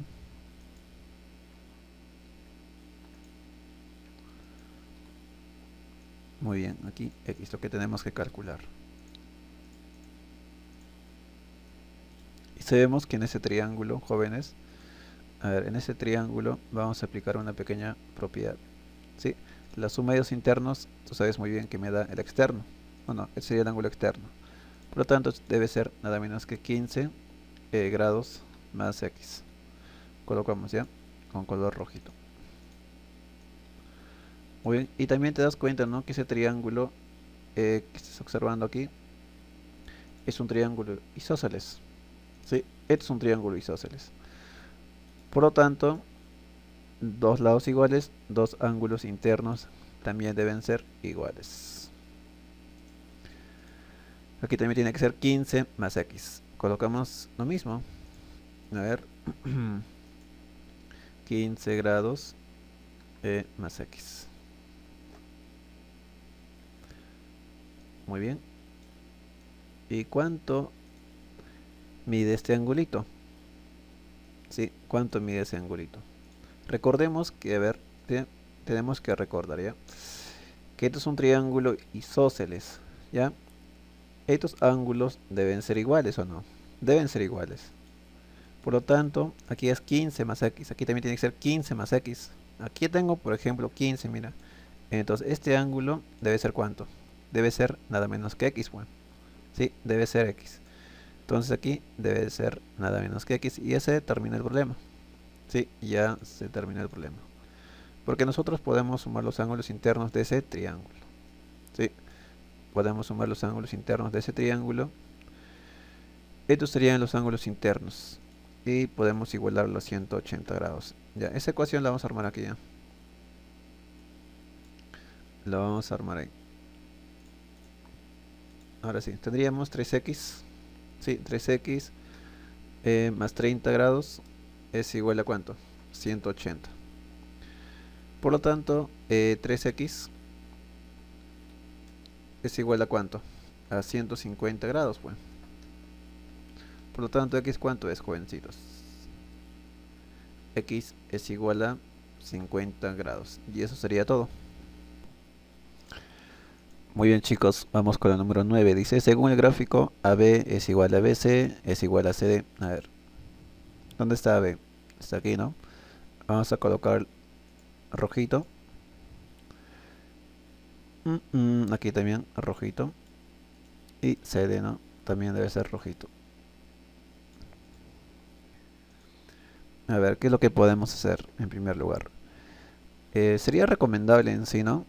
Muy bien, aquí X, lo que tenemos que calcular. Y sabemos que en ese triángulo, jóvenes, a ver, en ese triángulo vamos a aplicar una pequeña propiedad. ¿Sí? La suma de los internos, tú sabes muy bien que me da el externo. Bueno, ese sería el ángulo externo. Por lo tanto, debe ser nada menos que 15 grados más X. Colocamos ya con color rojito. Muy bien, y también te das cuenta, ¿no? Que ese triángulo que estás observando aquí es un triángulo isósceles. ¿Sí? Este es un triángulo isósceles. Por lo tanto, dos lados iguales, dos ángulos internos también deben ser iguales. Aquí también tiene que ser 15 más X. Colocamos lo mismo. A ver. 15 grados más X. Muy bien. ¿Y cuánto mide este angulito? Sí, ¿cuánto mide ese angulito? Recordemos que, a ver, tenemos que recordar, ¿ya? Que esto es un triángulo isósceles, ¿ya? Estos ángulos deben ser iguales, ¿o no? Deben ser iguales. Por lo tanto, aquí es 15 más X. Aquí también tiene que ser 15 más X. Aquí tengo, por ejemplo, 15, mira. Entonces, este ángulo debe ser ¿cuánto? Debe ser nada menos que X, bueno. Sí, debe ser X. Entonces aquí debe ser nada menos que X. Y ese termina el problema. Sí, ya se terminó el problema. Porque nosotros podemos sumar los ángulos internos de ese triángulo. Sí, podemos sumar los ángulos internos de ese triángulo. Estos serían los ángulos internos. Y podemos igualarlo a 180 grados. Ya, esa ecuación la vamos a armar aquí ya. La vamos a armar ahí. Ahora sí, tendríamos 3x. Sí, 3x más 30 grados es igual a ¿cuánto? 180. Por lo tanto, 3x es igual a ¿cuánto? A 150 grados, pues. Por lo tanto, x ¿cuánto es, jovencitos? X es igual a 50 grados. Y eso sería todo. Muy bien, chicos, vamos con la número 9. Dice, según el gráfico, AB es igual a BC es igual a CD. A ver, ¿dónde está AB? Está aquí, ¿no? Vamos a colocar rojito. Aquí también rojito. Y CD, ¿no? También debe ser rojito. A ver, ¿qué es lo que podemos hacer en primer lugar? Sería recomendable en sí, ¿no?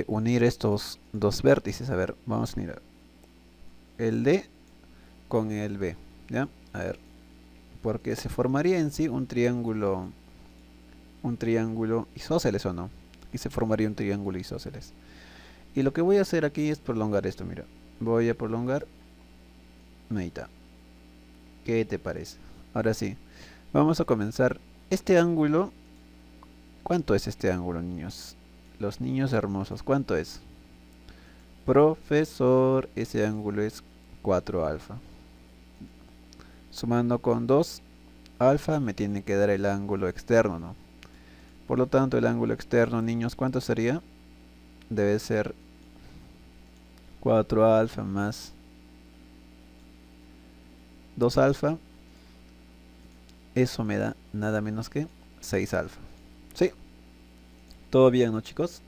Unir estos dos vértices. A ver, vamos a unir el D con el B, ¿ya? A ver, porque se formaría en sí un triángulo isósceles, ¿o no? Y se formaría un triángulo isósceles. Y lo que voy a hacer aquí es prolongar esto, mira. Voy a prolongar. Ahí está. ¿Qué te parece? Ahora sí, vamos a comenzar. Este ángulo, ¿cuánto es este ángulo, niños? Los niños hermosos, ¿cuánto es? Profesor, ese ángulo es 4 alfa. Sumando con 2 alfa me tiene que dar el ángulo externo, ¿no? Por lo tanto, el ángulo externo, niños, ¿cuánto sería? Debe ser 4 alfa más 2 alfa. Eso me da nada menos que 6 alfa. ¿Sí? ¿Todo bien, no, chicos?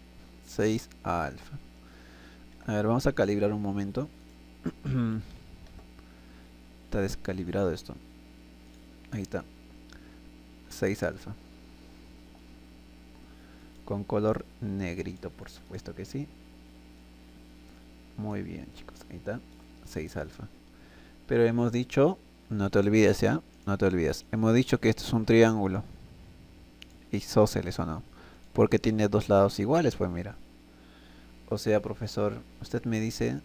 6 alfa. A ver, vamos a calibrar un momento. Está descalibrado esto. Ahí está. 6 alfa. Con color negrito, por supuesto que sí. Muy bien, chicos. Ahí está. 6 alfa. Pero hemos dicho, no te olvides, ¿ya? No te olvides. Hemos dicho que esto es un triángulo. Isósceles, ¿o no? Porque tiene dos lados iguales, pues mira. O sea, profesor, usted me dice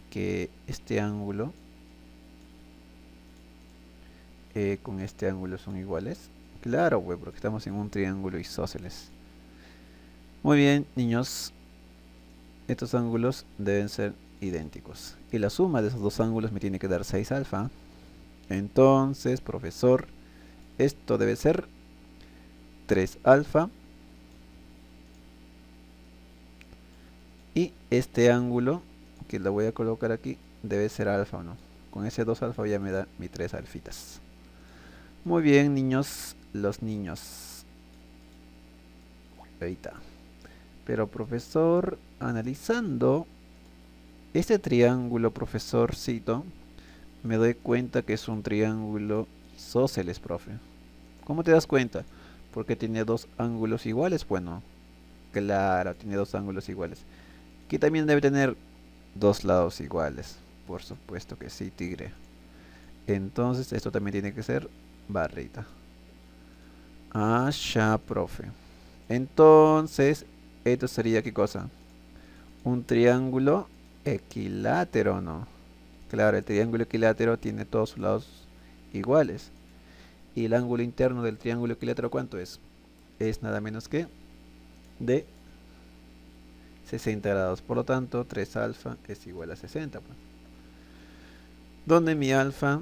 que este ángulo con este ángulo son iguales. Claro, güey, porque estamos en un triángulo isósceles. Muy bien, niños. Estos ángulos deben ser idénticos. Y la suma de esos dos ángulos me tiene que dar 6 alfa. Entonces, profesor, esto debe ser 3 alfa. Y este ángulo, que lo voy a colocar aquí, debe ser alfa, ¿o no? Con ese 2 alfa ya me da mi 3 alfitas. Muy bien, niños, los niños. Ahí está. Pero profesor, analizando este triángulo, profesorcito, me doy cuenta que es un triángulo isósceles, profe. ¿Cómo te das cuenta? Porque tiene dos ángulos iguales. Bueno, claro, tiene dos ángulos iguales. Aquí también debe tener dos lados iguales. Por supuesto que sí, tigre. Entonces esto también tiene que ser barrita. Ah, ya, profe. Entonces, esto sería ¿qué cosa? Un triángulo equilátero, ¿no? Claro, el triángulo equilátero tiene todos sus lados iguales. Y el ángulo interno del triángulo equilátero, ¿cuánto es? Es nada menos que de 60 grados. Por lo tanto, 3 alfa es igual a 60, pues. Donde mi alfa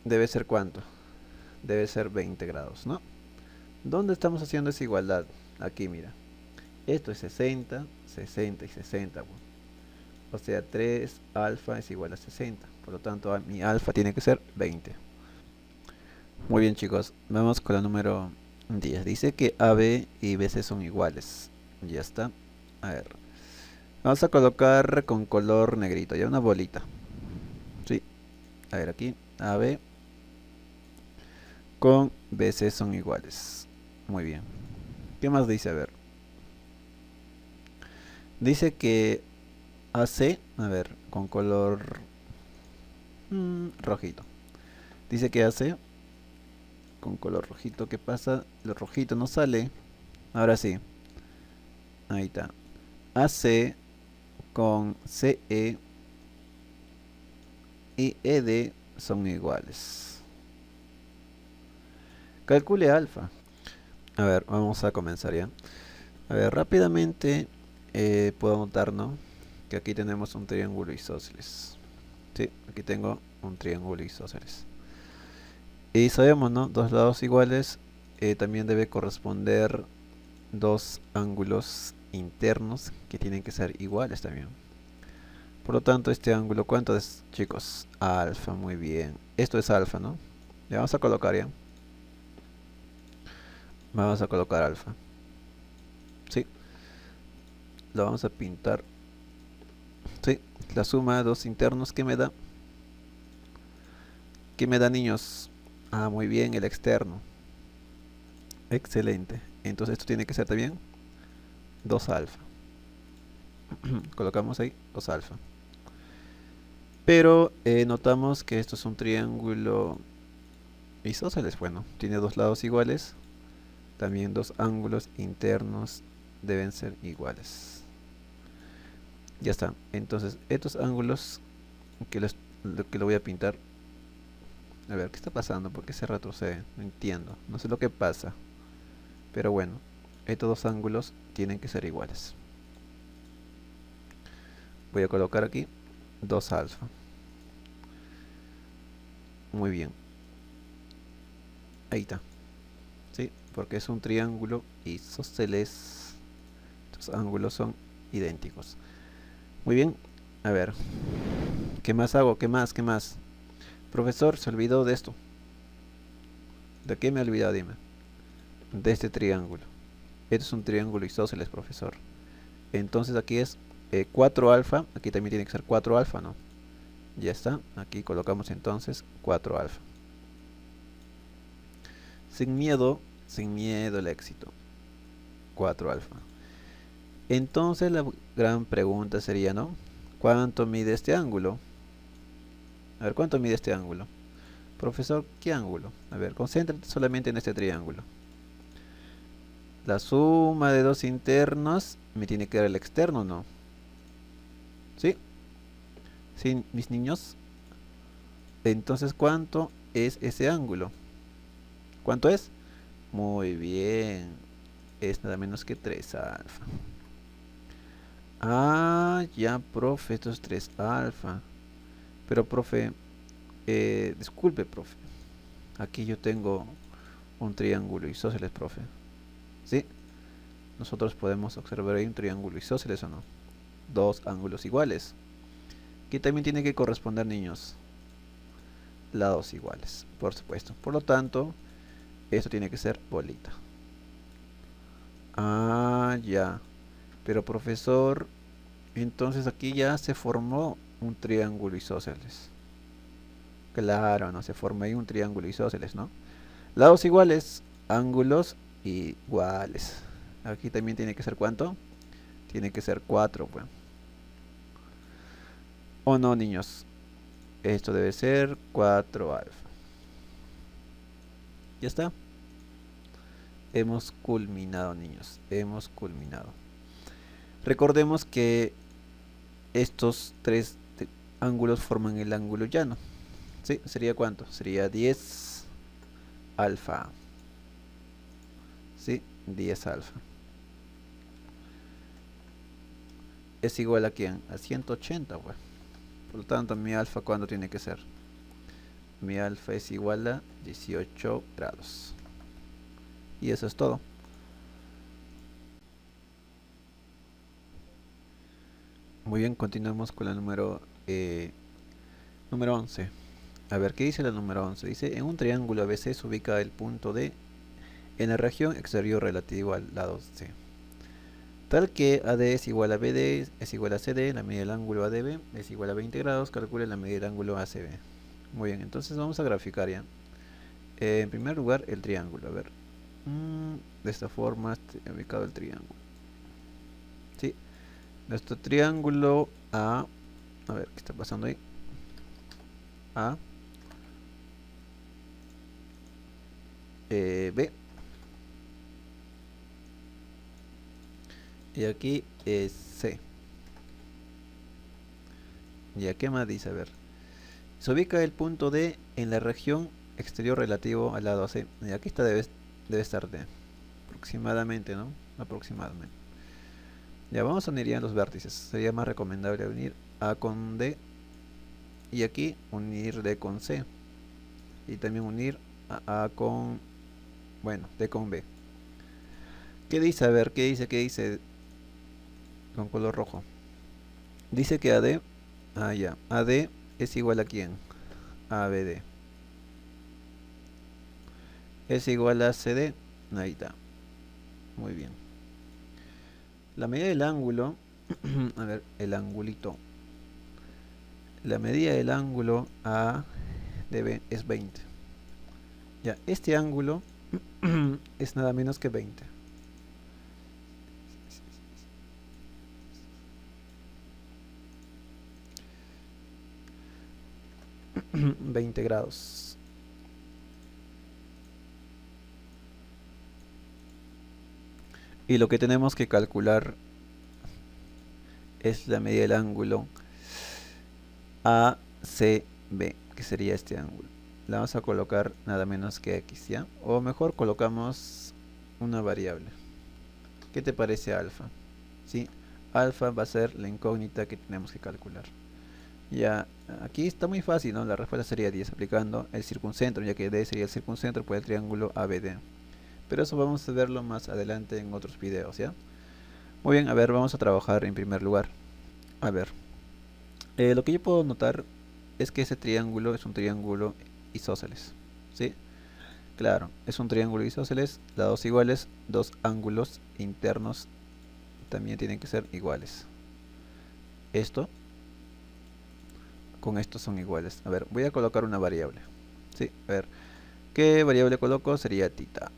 debe ser ¿cuánto? Debe ser 20 grados, ¿no? ¿Dónde estamos haciendo esa igualdad? Aquí, mira. Esto es 60, 60 y 60, pues. O sea, 3 alfa es igual a 60. Por lo tanto, mi alfa tiene que ser 20. Muy bien, chicos. Vamos con la número 10. Dice que AB y BC son iguales. Ya está. A ver. Vamos a colocar con color negrito. Ya una bolita. Sí. A ver, aquí. AB con BC son iguales. Muy bien. ¿Qué más dice? A ver. Dice que AC. A ver, con color rojito. Dice que AC con color rojito. ¿Qué pasa? Lo rojito no sale. Ahora sí. Ahí está. AC con CE y ED son iguales. Calcule alfa. A ver, vamos a comenzar ya. A ver, rápidamente puedo notar, ¿no? Que aquí tenemos un triángulo isósceles. Sí, aquí tengo un triángulo isósceles. Y sabemos, ¿no? Dos lados iguales también debe corresponder dos ángulos internos que tienen que ser iguales también. Por lo tanto, este ángulo, ¿cuánto es, chicos? Alfa, muy bien. Esto es alfa, ¿no? Le vamos a colocar ya. Vamos a colocar alfa. Sí. Lo vamos a pintar. Sí. La suma de dos internos, ¿qué me da? ¿Qué me da, niños? Ah, muy bien, el externo. Excelente. Entonces esto tiene que ser también 2 alfa. Colocamos ahí 2 alfa. Pero notamos que esto es un triángulo isósceles. Bueno, tiene dos lados iguales. También dos ángulos internos deben ser iguales. Ya está. Entonces, estos ángulos que lo voy a pintar. A ver, ¿qué está pasando? ¿Por qué se retrocede? No entiendo. No sé lo que pasa. Pero bueno, estos dos ángulos tienen que ser iguales. Voy a colocar aquí 2 alfa. Muy bien. Ahí está. ¿Sí? Porque es un triángulo isósceles. Estos ángulos son idénticos. Muy bien. A ver. ¿Qué más hago? ¿Qué más? ¿Qué más? Profesor, se olvidó de esto. ¿De qué me he olvidado? Dime. De este triángulo. Este es un triángulo isósceles, profesor. Entonces aquí es 4 alfa. Aquí también tiene que ser 4 alfa, ¿no? Ya está. Aquí colocamos entonces 4 alfa. Sin miedo al éxito. 4 alfa. Entonces la gran pregunta sería, ¿no? ¿Cuánto mide este ángulo? A ver, ¿cuánto mide este ángulo? Profesor, ¿qué ángulo? A ver, concéntrate solamente en este triángulo. La suma de dos internos me tiene que dar el externo, ¿no? ¿Sí? ¿Sí, mis niños? Entonces, ¿cuánto es ese ángulo? ¿Cuánto es? Muy bien. Es nada menos que 3 alfa. Ah, ya, profe, esto es 3 alfa. Pero, profe, disculpe, profe. Aquí yo tengo un triángulo isósceles, profe. ¿Sí? Nosotros podemos observar ahí un triángulo isósceles o no. Dos ángulos iguales. Que también tiene que corresponder, niños, lados iguales, por supuesto. Por lo tanto, esto tiene que ser bolita. Ah, ya. Pero profesor, entonces aquí ya se formó un triángulo isósceles. Claro, no se forma ahí un triángulo isósceles, ¿no? Lados iguales, ángulos iguales. Aquí también tiene que ser ¿cuánto? Tiene que ser 4, pues. ¿O no, niños? Esto debe ser 4 alfa. ¿Ya está? Hemos culminado, niños. Hemos culminado. Recordemos que estos tres ángulos forman el ángulo llano. ¿Sí? ¿Sería cuánto? Sería 10 alfa. ¿Sí? 10 alfa. ¿Es igual a quién? A 180, pues. Por lo tanto, mi alfa, ¿cuándo tiene que ser? Mi alfa es igual a 18 grados. Y eso es todo. Muy bien, continuamos con la número 11. A ver, ¿qué dice la número 11? Dice, en un triángulo ABC se ubica el punto D en la región exterior relativo al lado C. Tal que AD es igual a BD es igual a CD, la medida del ángulo ADB es igual a 20 grados, calcule la medida del ángulo ACB. Muy bien, entonces vamos a graficar ya. En primer lugar, el triángulo. A ver, de esta forma está ubicado el triángulo. ¿Sí? Nuestro triángulo A ver, ¿qué está pasando ahí? A, B. Y aquí es C. ¿Y qué más dice? A ver. Se ubica el punto D en la región exterior relativo al lado C. Y aquí está debe estar D. Aproximadamente, ¿no? Aproximadamente. Ya vamos a unir ya los vértices. Sería más recomendable unir A con D. Y aquí unir D con C. Y también unir a con, bueno, D con B. ¿Qué dice? A ver, ¿qué dice con color rojo? Dice que AD, ya, AD es igual a quién? A ABD. Es igual a CD. Ahí está. Muy bien. La medida del ángulo, a ver, el angulito. La medida del ángulo A de B es 20. Ya, este ángulo es nada menos que 20. 20 grados. Y lo que tenemos que calcular es la medida del ángulo ACB, que sería este ángulo. La vamos a colocar nada menos que X, ¿ya? O mejor colocamos una variable. ¿Qué te parece alfa? ¿Sí? Alfa va a ser la incógnita que tenemos que calcular. Ya, aquí está muy fácil, ¿no? La respuesta sería 10 aplicando el circuncentro, ya que D sería el circuncentro por el triángulo ABD. Pero eso vamos a verlo más adelante en otros videos, ¿ya? Muy bien, a ver, vamos a trabajar en primer lugar. A ver, lo que yo puedo notar es que ese triángulo es un triángulo isósceles, ¿sí? Claro, es un triángulo isósceles, lados iguales, dos ángulos internos también tienen que ser iguales. Esto con estos son iguales. A ver, voy a colocar una variable. Sí, a ver, ¿qué variable coloco? Sería tita.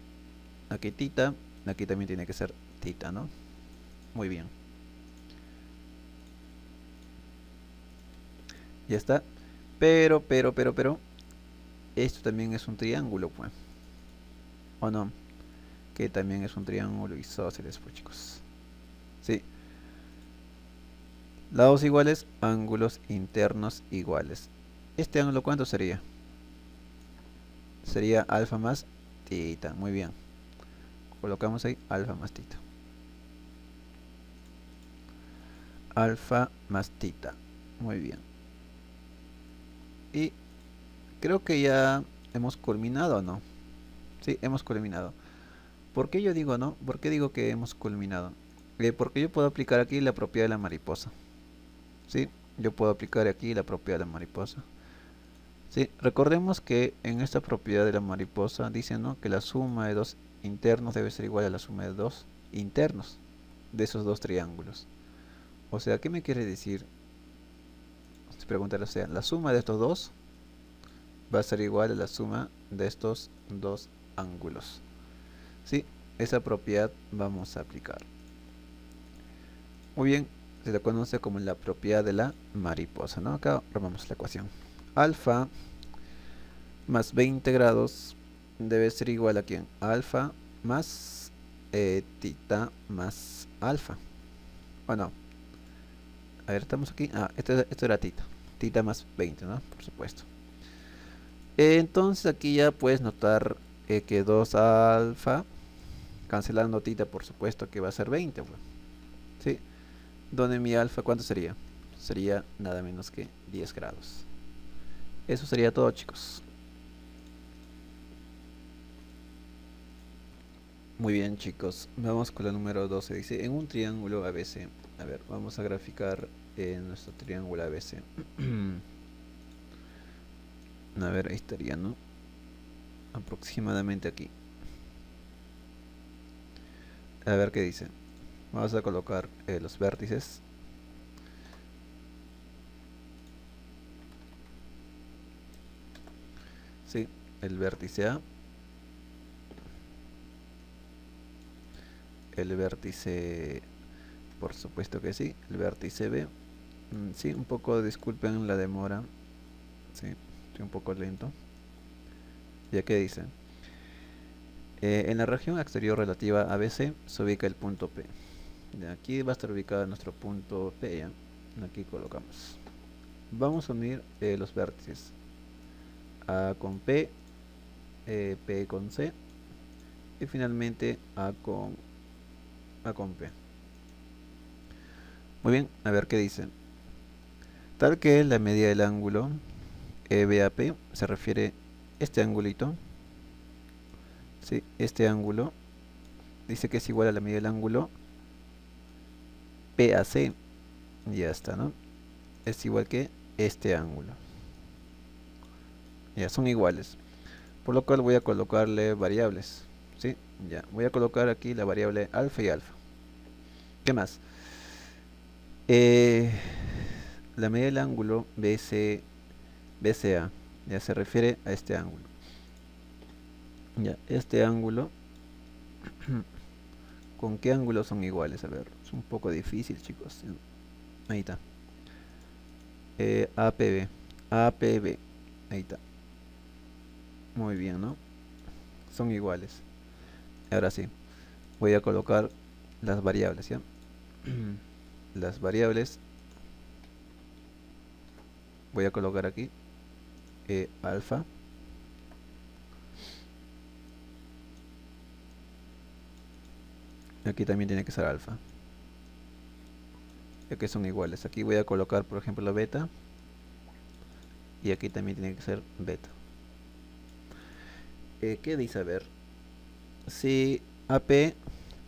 Aquí también tiene que ser tita, ¿no? Muy bien. Ya está. Pero, esto también es un triángulo, pues. ¿O no? Que también es un triángulo isósceles, pues, chicos. Sí. Lados iguales, ángulos internos iguales. ¿Este ángulo cuánto sería? Sería alfa más tita. Muy bien. Colocamos ahí alfa más tita. Alfa más tita. Muy bien. Y creo que ya hemos culminado, ¿no? Sí, hemos culminado. ¿Por qué yo digo no? ¿Por qué digo que hemos culminado? Porque yo puedo aplicar aquí la propiedad de la mariposa. ¿Sí? Yo puedo aplicar aquí la propiedad de la mariposa. ¿Sí? Recordemos que en esta propiedad de la mariposa dice, ¿no?, que la suma de dos internos debe ser igual a la suma de dos internos de esos dos triángulos. O sea, ¿qué me quiere decir? Si preguntar, o sea, la suma de estos dos va a ser igual a la suma de estos dos ángulos. ¿Sí? Esa propiedad vamos a aplicar. Muy bien, se la conoce como la propiedad de la mariposa, ¿no? Acá armamos la ecuación. Alfa más 20 grados debe ser igual a ¿quién? Alfa más tita más alfa. ¿O no? A ver, estamos aquí. Ah, esto era tita. Tita más 20, ¿no? Por supuesto. Entonces aquí ya puedes notar que 2 alfa, cancelando tita, por supuesto que va a ser 20, pues. ¿Sí? Donde mi alfa, ¿cuánto sería? Sería nada menos que 10 grados. Eso sería todo, chicos. Muy bien, chicos. Vamos con la número 12. Dice, en un triángulo ABC. A ver, vamos a graficar nuestro triángulo ABC. A ver, ahí estaría, ¿no? Aproximadamente aquí. A ver qué dice. Vamos a colocar los vértices. Sí, el vértice A. El vértice, por supuesto que sí. El vértice B. Sí, un poco, disculpen la demora. Sí, estoy un poco lento. Ya que dice. En la región exterior relativa a ABC se ubica el punto P. De aquí va a estar ubicado nuestro punto P, ¿ya? Aquí colocamos. Vamos a unir los vértices. A con P, P con C y finalmente A con P. Muy bien, a ver qué dice. Tal que la medida del ángulo EBAP se refiere este angulito. Sí, este ángulo dice que es igual a la medida del ángulo PAC. Ya está, ¿no? Es igual que este ángulo. Ya son iguales. Por lo cual voy a colocarle variables. ¿Sí? Ya, voy a colocar aquí la variable alfa y alfa. ¿Qué más? Eh, la medida del ángulo BCA ya se refiere a este ángulo. Ya, este ángulo, ¿con qué ángulo son iguales? A ver, es un poco difícil, chicos. Ahí está. APB. APB. Ahí está. Muy bien, ¿no? Son iguales. Ahora sí, voy a colocar las variables, ¿ya? Las variables. Voy a colocar aquí alfa. Aquí también tiene que ser alfa. ya que son iguales. Aquí voy a colocar, por ejemplo, beta, y aquí también tiene que ser beta. ¿Qué dice? A ver, si AP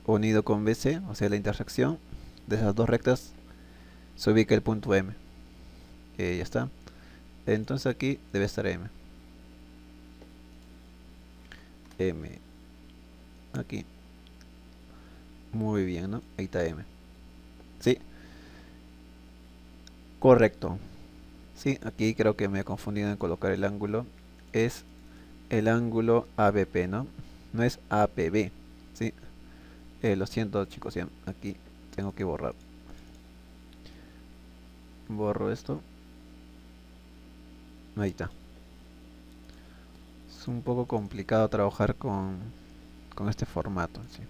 unido con BC, o sea la intersección de esas dos rectas, se ubica el punto M. Ya está. Entonces aquí debe estar M. M. Aquí. Muy bien, ¿no? Ahí está M. Sí, correcto. Sí, aquí creo que me he confundido en colocar el ángulo. Es el ángulo ABP, ¿no? No es APB. Sí, lo siento chicos, ya. Aquí tengo que borrar. Borro esto. Ahí está. Es un poco complicado trabajar con este formato, ¿sí?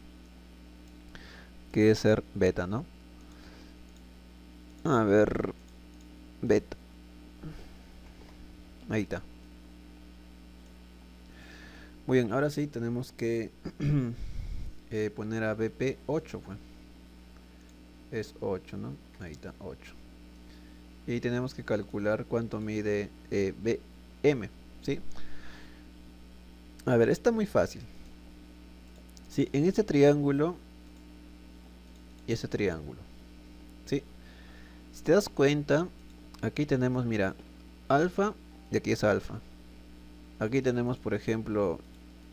Que debe ser beta, ¿no? A ver, beta. Ahí está. Muy bien, ahora sí tenemos que poner a BP 8, pues. Es 8, ¿no? Ahí está, 8. Y tenemos que calcular cuánto mide BM, ¿sí? A ver, está muy fácil. Sí, en este triángulo y ese triángulo, ¿sí? Si te das cuenta, aquí tenemos, mira, alfa y aquí es alfa. Aquí tenemos, por ejemplo,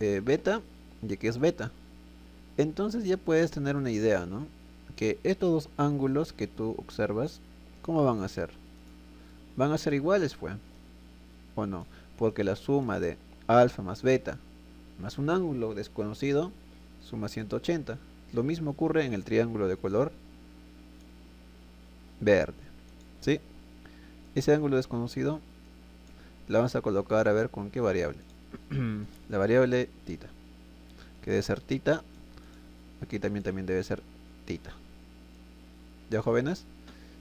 beta y aquí es beta. Entonces ya puedes tener una idea, ¿no? Que estos dos ángulos que tú observas, ¿cómo van a ser? Van a ser iguales, pues, ¿o no? Porque la suma de alfa más beta más un ángulo desconocido suma 180. Lo mismo ocurre en el triángulo de color verde, ¿sí? Ese ángulo desconocido la vamos a colocar a ver con qué variable. La variable tita, que debe ser tita. Aquí también debe ser tita. ¿Ya, jóvenes?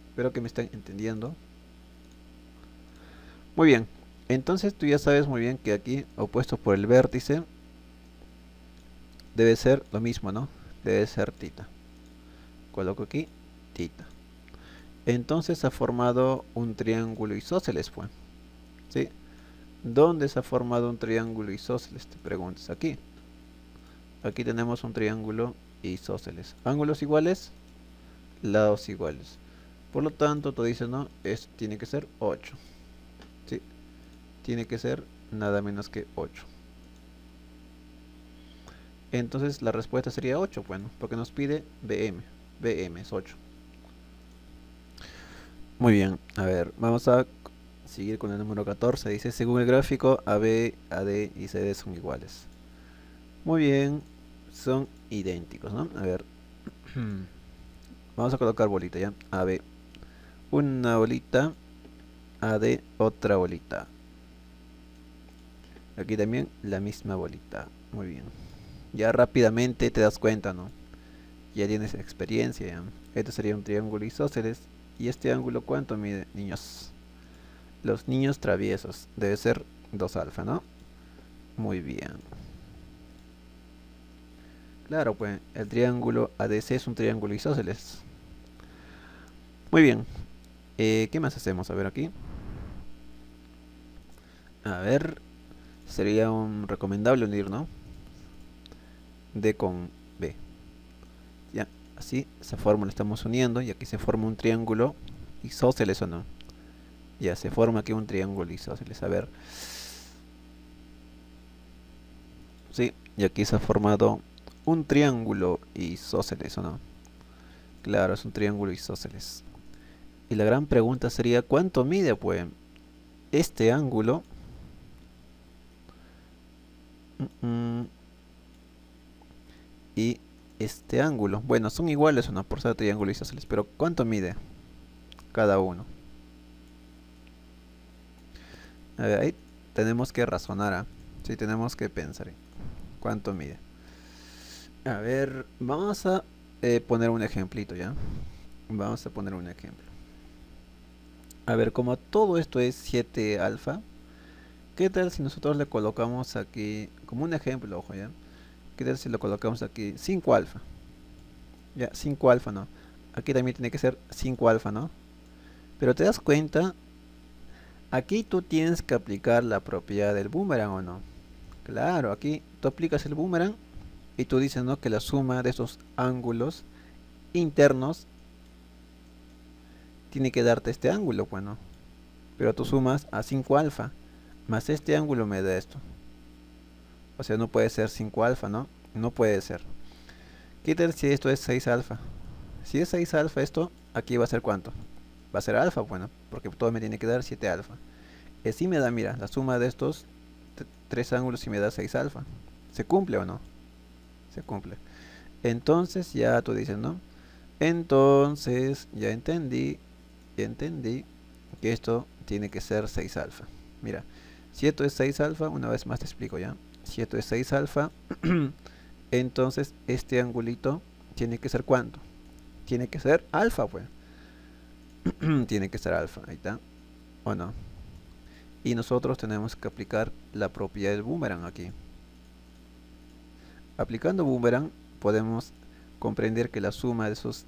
Espero que me estén entendiendo. Muy bien. Entonces tú ya sabes muy bien que aquí, opuesto por el vértice, debe ser lo mismo, ¿no? Debe ser tita. Coloco aquí tita. Entonces ha formado un triángulo isósceles, pues. ¿Sí? ¿Dónde se ha formado un triángulo isósceles? Te preguntas aquí. Aquí tenemos un triángulo isósceles. Ángulos iguales, lados iguales. Por lo tanto, tú dices, no, esto tiene que ser 8. ¿Sí? Tiene que ser nada menos que 8. Entonces la respuesta sería 8, bueno, porque nos pide BM. BM es 8. Muy bien, a ver, vamos a seguir con el número 14. Dice, según el gráfico, AB, AD y CD son iguales. Muy bien, son idénticos, ¿no? A ver, vamos a colocar bolita ya. AB, una bolita. AD, otra bolita. Aquí también la misma bolita. Muy bien. Ya rápidamente te das cuenta, ¿no? Ya tienes experiencia, ¿ya? Este sería un triángulo isósceles. ¿Y este ángulo cuánto mide, niños? Los niños traviesos. Debe ser 2 alfa, ¿no? Muy bien. Claro, pues el triángulo ADC es un triángulo isósceles. Muy bien. ¿Qué más hacemos? A ver aquí. A ver. Sería un recomendable unir, ¿no? D con B. Ya, así esa fórmula estamos uniendo y aquí se forma un triángulo isósceles, ¿o no? Ya se forma aquí un triángulo isósceles. A ver. Sí, y aquí se ha formado un triángulo isósceles, ¿o no? Claro, es un triángulo isósceles. Y la gran pregunta sería, ¿cuánto mide, pues, este ángulo? Y este ángulo. Bueno, son iguales, ¿o no? Por ser triángulo isósceles, pero ¿cuánto mide cada uno? A ver, ahí tenemos que razonar, ¿ah? Sí, tenemos que pensar. ¿Cuánto mide? A ver, vamos a poner un ejemplito, ¿ya? Vamos a poner un ejemplo. A ver, como todo esto es 7 alfa, ¿qué tal si nosotros le colocamos aquí, como un ejemplo, ojo, ¿ya? ¿Qué tal si lo colocamos aquí 5 alfa? Ya, 5 alfa, ¿no? aquí también tiene que ser 5 alfa, ¿no? Pero te das cuenta, aquí tú tienes que aplicar la propiedad del boomerang, ¿o no? Claro, aquí tú aplicas el boomerang y tú dices, ¿no? Que la suma de esos ángulos internos tiene que darte este ángulo, bueno. Pero tú sumas a 5 alfa, más este ángulo me da esto. O sea, no puede ser 5 alfa, ¿no? No puede ser. ¿Qué tal si esto es 6 alfa? Si es 6 alfa esto, aquí va a ser ¿cuánto? Va a ser alfa, bueno, porque todo me tiene que dar 7 alfa. Y así me da, mira, la suma de estos tres ángulos y me da 6 alfa. ¿Se cumple o no? Se cumple. Entonces ya tú dices, ¿no? Entonces ya entendí que esto tiene que ser 6 alfa. Mira, si esto es 6 alfa, una vez más te explico ya. Si esto es 6 alfa, entonces este angulito tiene que ser ¿cuánto? Tiene que ser alfa, pues. Tiene que ser alfa, ahí está. ¿O no? Y nosotros tenemos que aplicar la propiedad del boomerang aquí. Aplicando boomerang podemos comprender que la suma de esos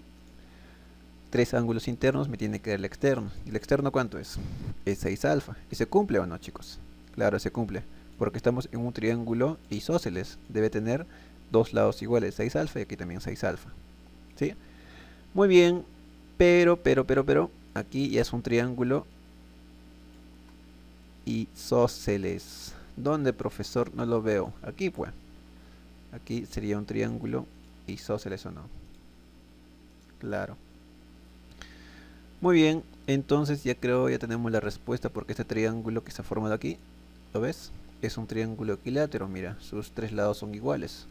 tres ángulos internos me tiene que dar el externo. ¿Y el externo cuánto es? Es 6 alfa. ¿Y se cumple o no, chicos? Claro, se cumple. Porque estamos en un triángulo isósceles. Debe tener dos lados iguales, 6 alfa y aquí también 6 alfa. ¿Sí? Muy bien. Pero, aquí ya es un triángulo isósceles. ¿Dónde, profesor? No lo veo. Aquí, pues. Aquí sería un triángulo isósceles o no. Claro. Muy bien, entonces ya creo ya tenemos la respuesta porque este triángulo que se ha formado aquí, ¿lo ves? Es un triángulo equilátero, mira, sus tres lados son iguales.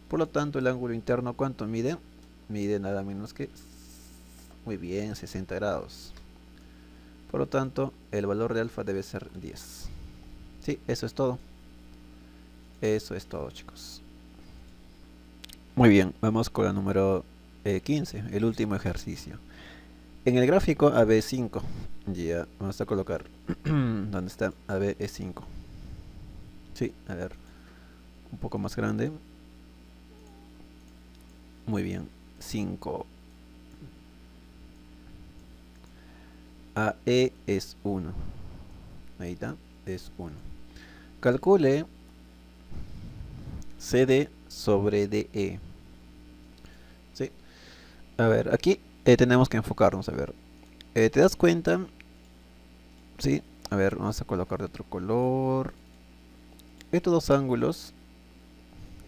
Por lo tanto, el ángulo interno, ¿cuánto mide? Mide nada menos que, muy bien, 60 grados. Por lo tanto, el valor de alfa debe ser 10. Sí, eso es todo. Eso es todo, chicos. Muy bien, vamos con la número 15, el último ejercicio. En el gráfico AB5, ya vamos a colocar ¿dónde está? AB5. Sí, a ver, un poco más grande. Muy bien, 5. AE es 1. Ahí está, es 1. Calcule CD sobre DE. Sí, a ver, aquí tenemos que enfocarnos, a ver. ¿Te das cuenta? Sí, a ver, vamos a colocar de otro color. Estos dos ángulos,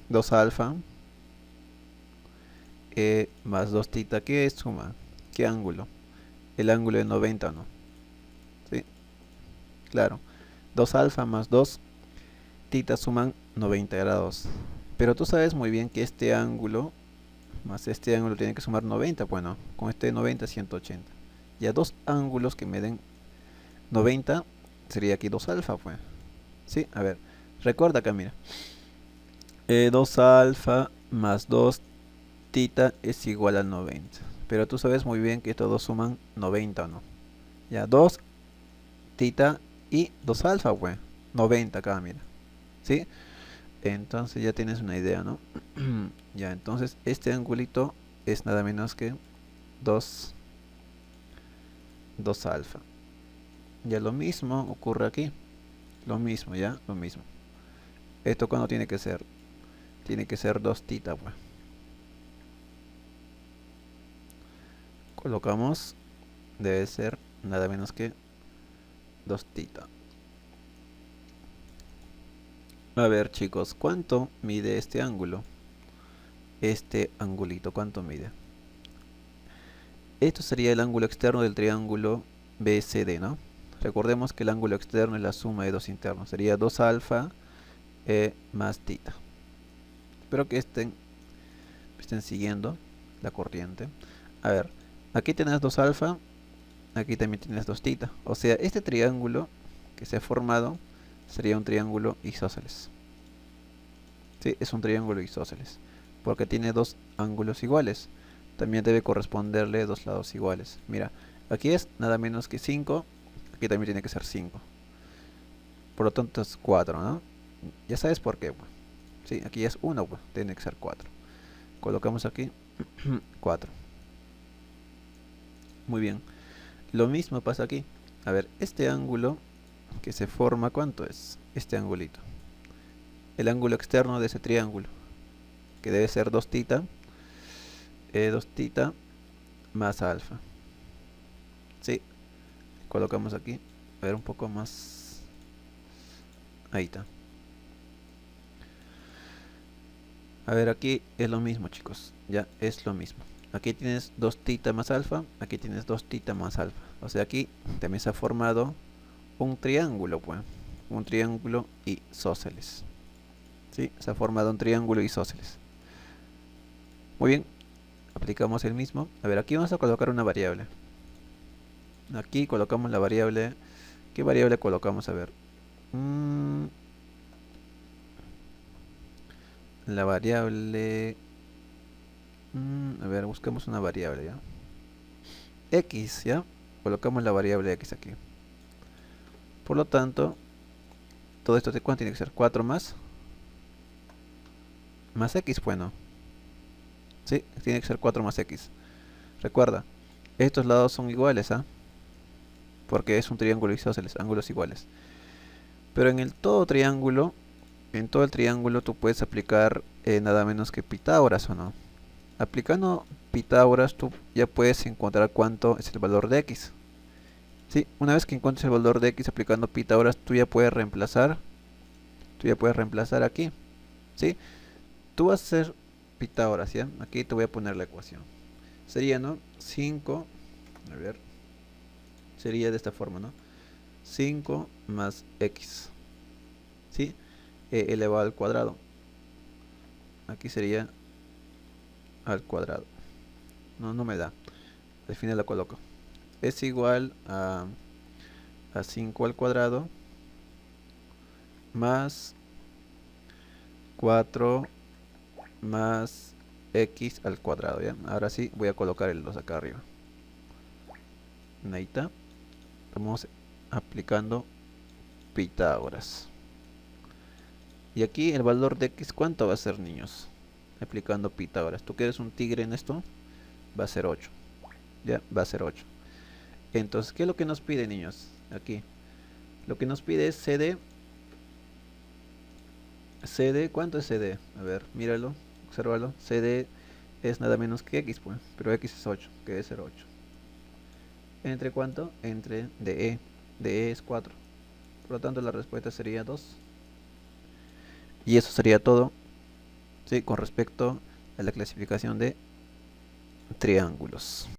2 alfa más 2 tita, ¿qué suma? ¿Qué ángulo? El ángulo de 90, ¿no? Sí, claro. 2 alfa más 2 tita suman 90 grados. Pero tú sabes muy bien que este ángulo más este ángulo tiene que sumar 90, bueno, con este 90 180. Ya dos ángulos que me den 90 sería aquí 2 alfa, pues. Sí, a ver, recuerda acá, mira. 2 alfa más 2 tita es igual a 90. Pero tú sabes muy bien que estos dos suman 90, ¿o no? Ya, 2 tita y 2 alfa, pues. 90 acá, mira. ¿Sí? Entonces ya tienes una idea, ¿no? Ya, entonces este angulito es nada menos que 2 alfa. Ya lo mismo ocurre aquí. Lo mismo, ya, lo mismo. ¿Esto cuándo tiene que ser? Tiene que ser 2 tita, pues. Colocamos, debe ser nada menos que 2 tita. A ver, chicos, ¿cuánto mide este ángulo? Este angulito, ¿cuánto mide? Esto sería el ángulo externo del triángulo BCD, ¿no? Recordemos que el ángulo externo es la suma de dos internos. Sería 2 alfa más tita. Espero que estén siguiendo la corriente. A ver, aquí tienes 2 alfa, aquí también tienes 2 tita. O sea, este triángulo que se ha formado sería un triángulo isósceles. Sí, es un triángulo isósceles. Porque tiene dos ángulos iguales. También debe corresponderle dos lados iguales. Mira, aquí es nada menos que 5. Aquí también tiene que ser 5. Por lo tanto es 4, ¿no? Ya sabes por qué, pues. Sí, aquí es 1, pues. Tiene que ser 4. Colocamos aquí 4. Muy bien. Lo mismo pasa aquí. A ver, este ángulo que se forma, ¿cuánto es? Este angulito. El ángulo externo de ese triángulo, que debe ser 2 tita, 2 tita más alfa. Sí, colocamos aquí. A ver, un poco más. Ahí está. A ver, aquí es lo mismo, chicos. Ya es lo mismo. Aquí tienes 2 tita más alfa. Aquí tienes 2 tita más alfa. O sea, aquí también se ha formado un triángulo, pues. Un triángulo isósceles. ¿Sí? Se ha formado un triángulo isósceles. Muy bien. Aplicamos el mismo. A ver, aquí vamos a colocar una variable. Aquí colocamos la variable. ¿Qué variable colocamos? A ver. La variable... a ver, busquemos una variable, ¿ya? X, ¿ya? Colocamos la variable X aquí. Por lo tanto, todo esto, ¿cuánto tiene que ser? 4 más. Más X, bueno. Sí, tiene que ser 4 más X. Recuerda, estos lados son iguales, ¿ah? Porque es un triángulo isósceles, ángulos iguales. Pero en el todo triángulo, en todo el triángulo tú puedes aplicar nada menos que Pitágoras, ¿o no? Aplicando Pitágoras tú ya puedes encontrar cuánto es el valor de X. Sí, una vez que encuentres el valor de X aplicando Pitágoras, tú ya puedes reemplazar. Tú ya puedes reemplazar aquí. ¿Sí? Tú vas a hacer Pitágoras, ¿ya? Aquí te voy a poner la ecuación. Sería, ¿no? 5, a ver, sería de esta forma, ¿no? 5 más X, ¿sí? Elevado al cuadrado. Aquí sería al cuadrado. No me da. Al final lo coloco. Es igual a 5 al cuadrado más 4 más X al cuadrado, ¿ya? Ahora sí voy a colocar el 2 acá arriba. Ahí está. Estamos aplicando Pitágoras. Y aquí el valor de X, ¿cuánto va a ser, niños? Aplicando Pitágoras. ¿Tú quieres un tigre en esto? Va a ser 8. Ya, va a ser 8. Entonces, ¿qué es lo que nos pide, niños? Aquí. Lo que nos pide es CD. CD, ¿cuánto es CD? A ver, míralo, obsérvalo. CD es nada menos que X, pues. Pero X es 8, que debe ser 8. ¿Entre cuánto? Entre DE. DE es 4. Por lo tanto, la respuesta sería 2. Y eso sería todo, ¿sí? Con respecto a la clasificación de triángulos.